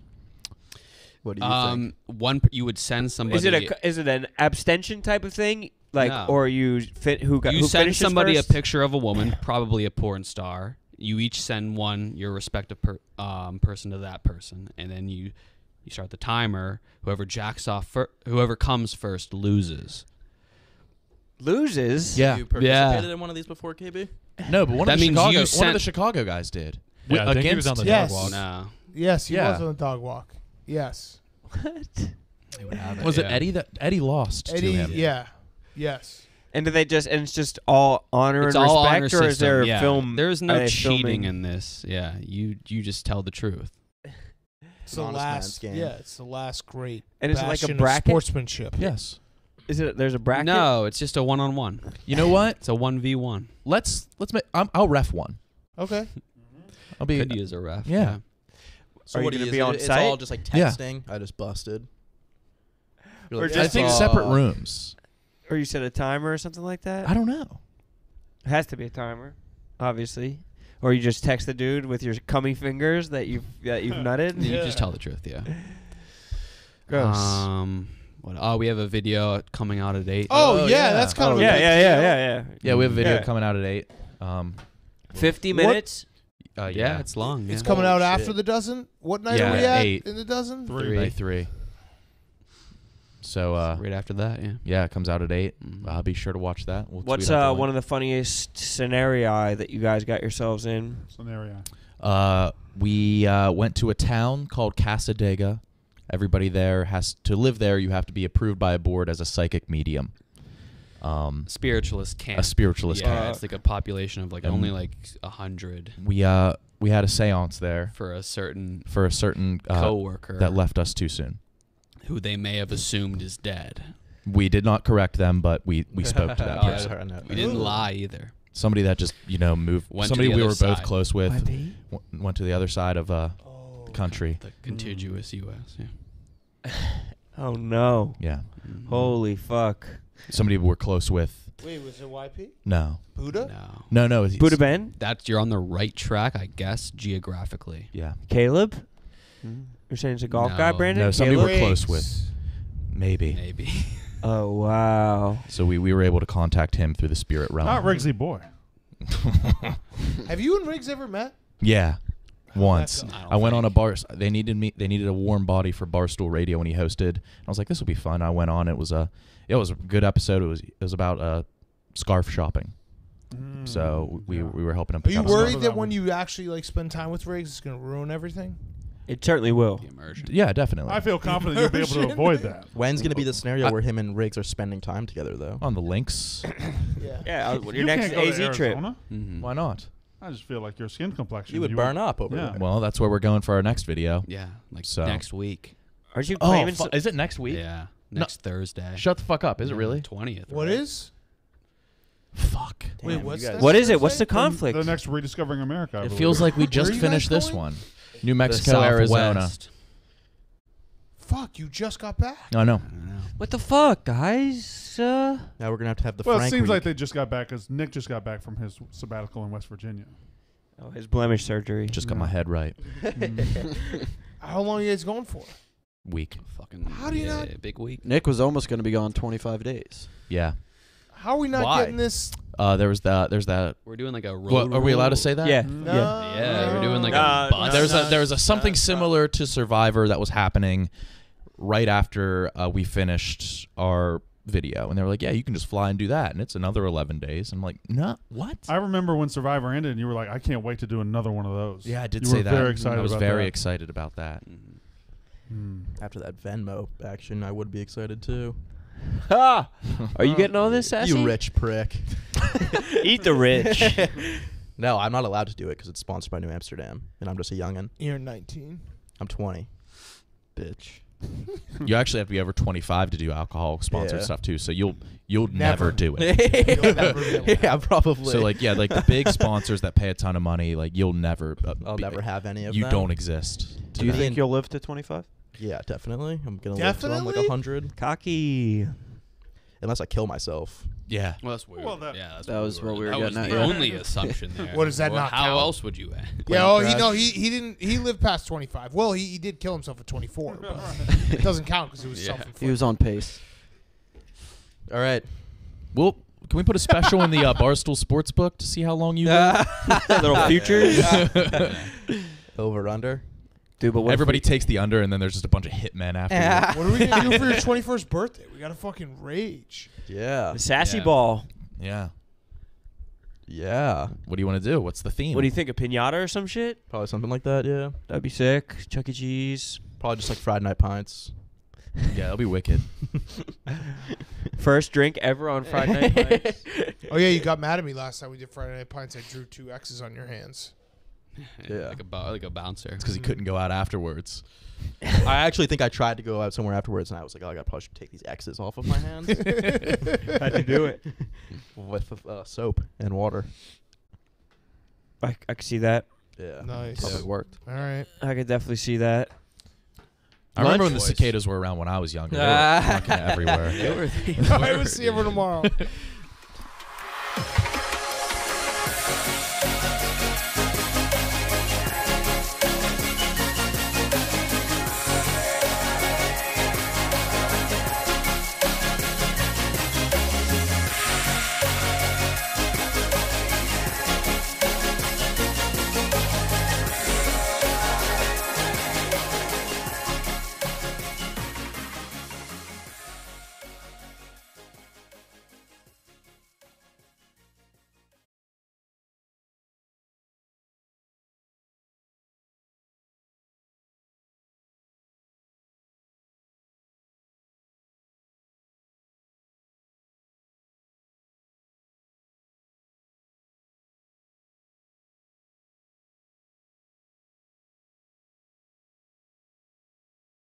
What do you think? You would send somebody. Is it an abstention type of thing? Like, No. or you fit who got You who send finishes somebody first? a picture of a woman, probably a porn star. You each send one your respective person to that person, and then you start the timer. Whoever jacks off, whoever comes first loses. Loses. Yeah. You participated in one of these before, KB? No, but one That of the means Chicago you one of sent- the Chicago guys did. Yeah, I think he was on the Yes. dog walk. No, Yes, he Yeah. was on the dog walk. Yes. they would have it. Was it yeah. Eddie that Eddie lost Eddie, to him? yeah. Yes. And do they just and it's just all honor It's and all respect, honor or system. is there a yeah. film? There's are no they cheating filming? in this. Yeah, you just tell the truth. It's the Honest man's last. game. Yeah, it's the last great. And is it like a bastion of bracket? sportsmanship? Yes. Is it? There's a bracket. No, it's just a one-on-one. You know what? It's a 1v1. Let's make. I'll ref one. Okay. I'll be. Could use a ref. Yeah. So Are you what do gonna you be use? on It's site? all just like Yeah. texting. I just busted. You're Or like, just I think all- separate rooms. Or you set a timer or something like that. I don't know. It has to be a timer, obviously. Or you just text the dude with your cummy fingers that you've nutted. You just tell the truth. Yeah. Gross. We have a video coming out at 8. Oh, yeah, yeah. that's kind of a yeah, big yeah, deal. yeah, yeah, yeah. Yeah, we have a video Yeah. coming out at 8. 50 What? minutes. Yeah, it's long. Yeah. It's coming Holy out shit. after the dozen. What night Yeah, are we at 8. in the dozen? 3. So right after that. Yeah. yeah, it comes out at 8. Mhm. Be sure to watch that. We'll What's tweet out the one link. of the funniest scenarii that you guys got yourselves in? Scenario. We went to a town called Casadega. Everybody there has to live there. You have to be approved by a board as a psychic medium. Spiritualist camp. A spiritualist Yeah, camp. it's like a population of like And- only like 100 We had a séance there for a certain for a certain coworker that left us too soon. who they may have assumed is dead. We did not correct them, but we spoke to that Oh, yeah. person. We didn't lie either. Somebody that just moved. Went to somebody the we other were both side. close with went to the other side of the country. The contiguous U.S. Yeah. Oh no! Yeah. Mhm. Holy fuck! somebody we're close with. Wait, was it YP? No, Buddha? no. Buddha Ben, That's you're on the right track, I guess, geographically. Yeah, Caleb. You're saying it's a golf guy, No. Brandon? no. Somebody Caleb? we're close with. Maybe. Maybe. Oh wow. So we were able to contact him through the spirit realm. Not Riggsy Boy. Have you and Riggs ever met? Yeah, once. go? I went on a bar. They needed a warm body for Barstool Radio when he hosted. I was like, this will be fun. I went on. It was a good episode. It was about scarf shopping. So we were helping him. Are Pick you out a worried scarf. that when you actually like spend time with Riggs, it's gonna ruin everything? It certainly will. The immersion. Yeah, definitely. I feel confident you'll be able to avoid that. When's gonna be the scenario where him and Riggs are spending time together though? On the links. Yeah. Yeah, your You next can't go to AZ trip. Arizona. Mhm. Why not? I just feel like your skin complexion. You would burn up over Yeah. there. Well, that's where we're going for our next video. Yeah, like So- next week. Aren't you Oh, claiming? is it next week? Yeah, next Thursday. Shut the fuck up. Is it really? 20th. What right? is? Fuck. Wait, Damn, what's you guys- that What is it? What's Thursday? the conflict? The next Rediscovering America. I It believe. feels like we just are you finished guys this going? one. New The Mexico, Arizona. Southwest. Fuck, you just got back. I know. I don't know. What the fuck, guys? Now we're gonna have the Well, Frank it seems week. like they just got back because Nick just got back from his sabbatical in West Virginia. Oh, his blemish surgery. Just got my head right. How long are you guys going for? Week. Fucking. How do you yeah, not- Big week. Nick was almost going to be gone 25 days. Yeah. How are we not Why? getting this? There's that. We're doing like a road. What, are we allowed to say that? Yeah. No, Yeah. Yeah, we're doing like Nah, a bus. There's a something similar to Survivor that was happening right after we finished our video, and they were like, "Yeah, you can just fly and do that," and it's another 11 days. I'm like, "No, what?" I remember when Survivor ended, and you were like, "I can't wait to do another one of those." Yeah, I did You say were that. very excited I was about very that. excited about that. Mhm. After that Venmo action, I would be excited too. Ha! Are you getting all this, Sassy? You rich prick. Eat the rich. No, I'm not allowed to do it because it's sponsored by New Amsterdam, and I'm just a youngin. You're 19. I'm 20. Bitch. You actually have to be over 25 to do alcohol sponsored Yeah. stuff too. So you'll never Never. do it. You'll never be able to Yeah, probably. So like the big sponsors that pay a ton of money, like you'll never. I'll never have any of You them. don't exist. Do you I think mean- you'll live to 25? Yeah, definitely. I'm gonna live till I'm like Definitely? 100, Cocky. unless I kill myself. Yeah. Well, that's weird. Well, that- yeah, that's that was what we were that getting was at, the yeah. only assumption there. What does that Well, not How count? else would you? Yeah, oh, crash. he didn't. He lived past 25. Well, he did kill himself at 24, but it doesn't count because it was Yeah. self-inflicted. He was on pace. All right. Well, can we put a special in the Barstool Sportsbook to see how long you live? Little futures. Over under. Dude, but what if Everybody we- takes the under, and then there's just a bunch of hitmen after you. What are we gonna do for your 21st birthday? We gotta fucking rage. Yeah. the sassy Yeah. ball. Yeah. Yeah. What do you want to do? What's the theme? What do you think? A pinata or some shit? Probably something like that. Yeah. That'd be sick. Chuck E. Cheese. Probably just like Friday night pints. Yeah, that'll be wicked. First drink ever on Friday Night Pints. Oh yeah, you got mad at me last time we did Friday Night Pints. I drew 2 X's on your hands. Yeah. like a bouncer. It's because he couldn't go out afterwards. I actually think I tried to go out somewhere afterwards, and I was like, "Oh, I probably should take these X's off of my hands." How'd you do it? With soap and water. I could see that. Yeah. Nice. Probably worked. All right. I could definitely see that. I remember when Lunch the boys. cicadas were around when I was younger. They were fucking everywhere. They were All right, we'll see everyone tomorrow.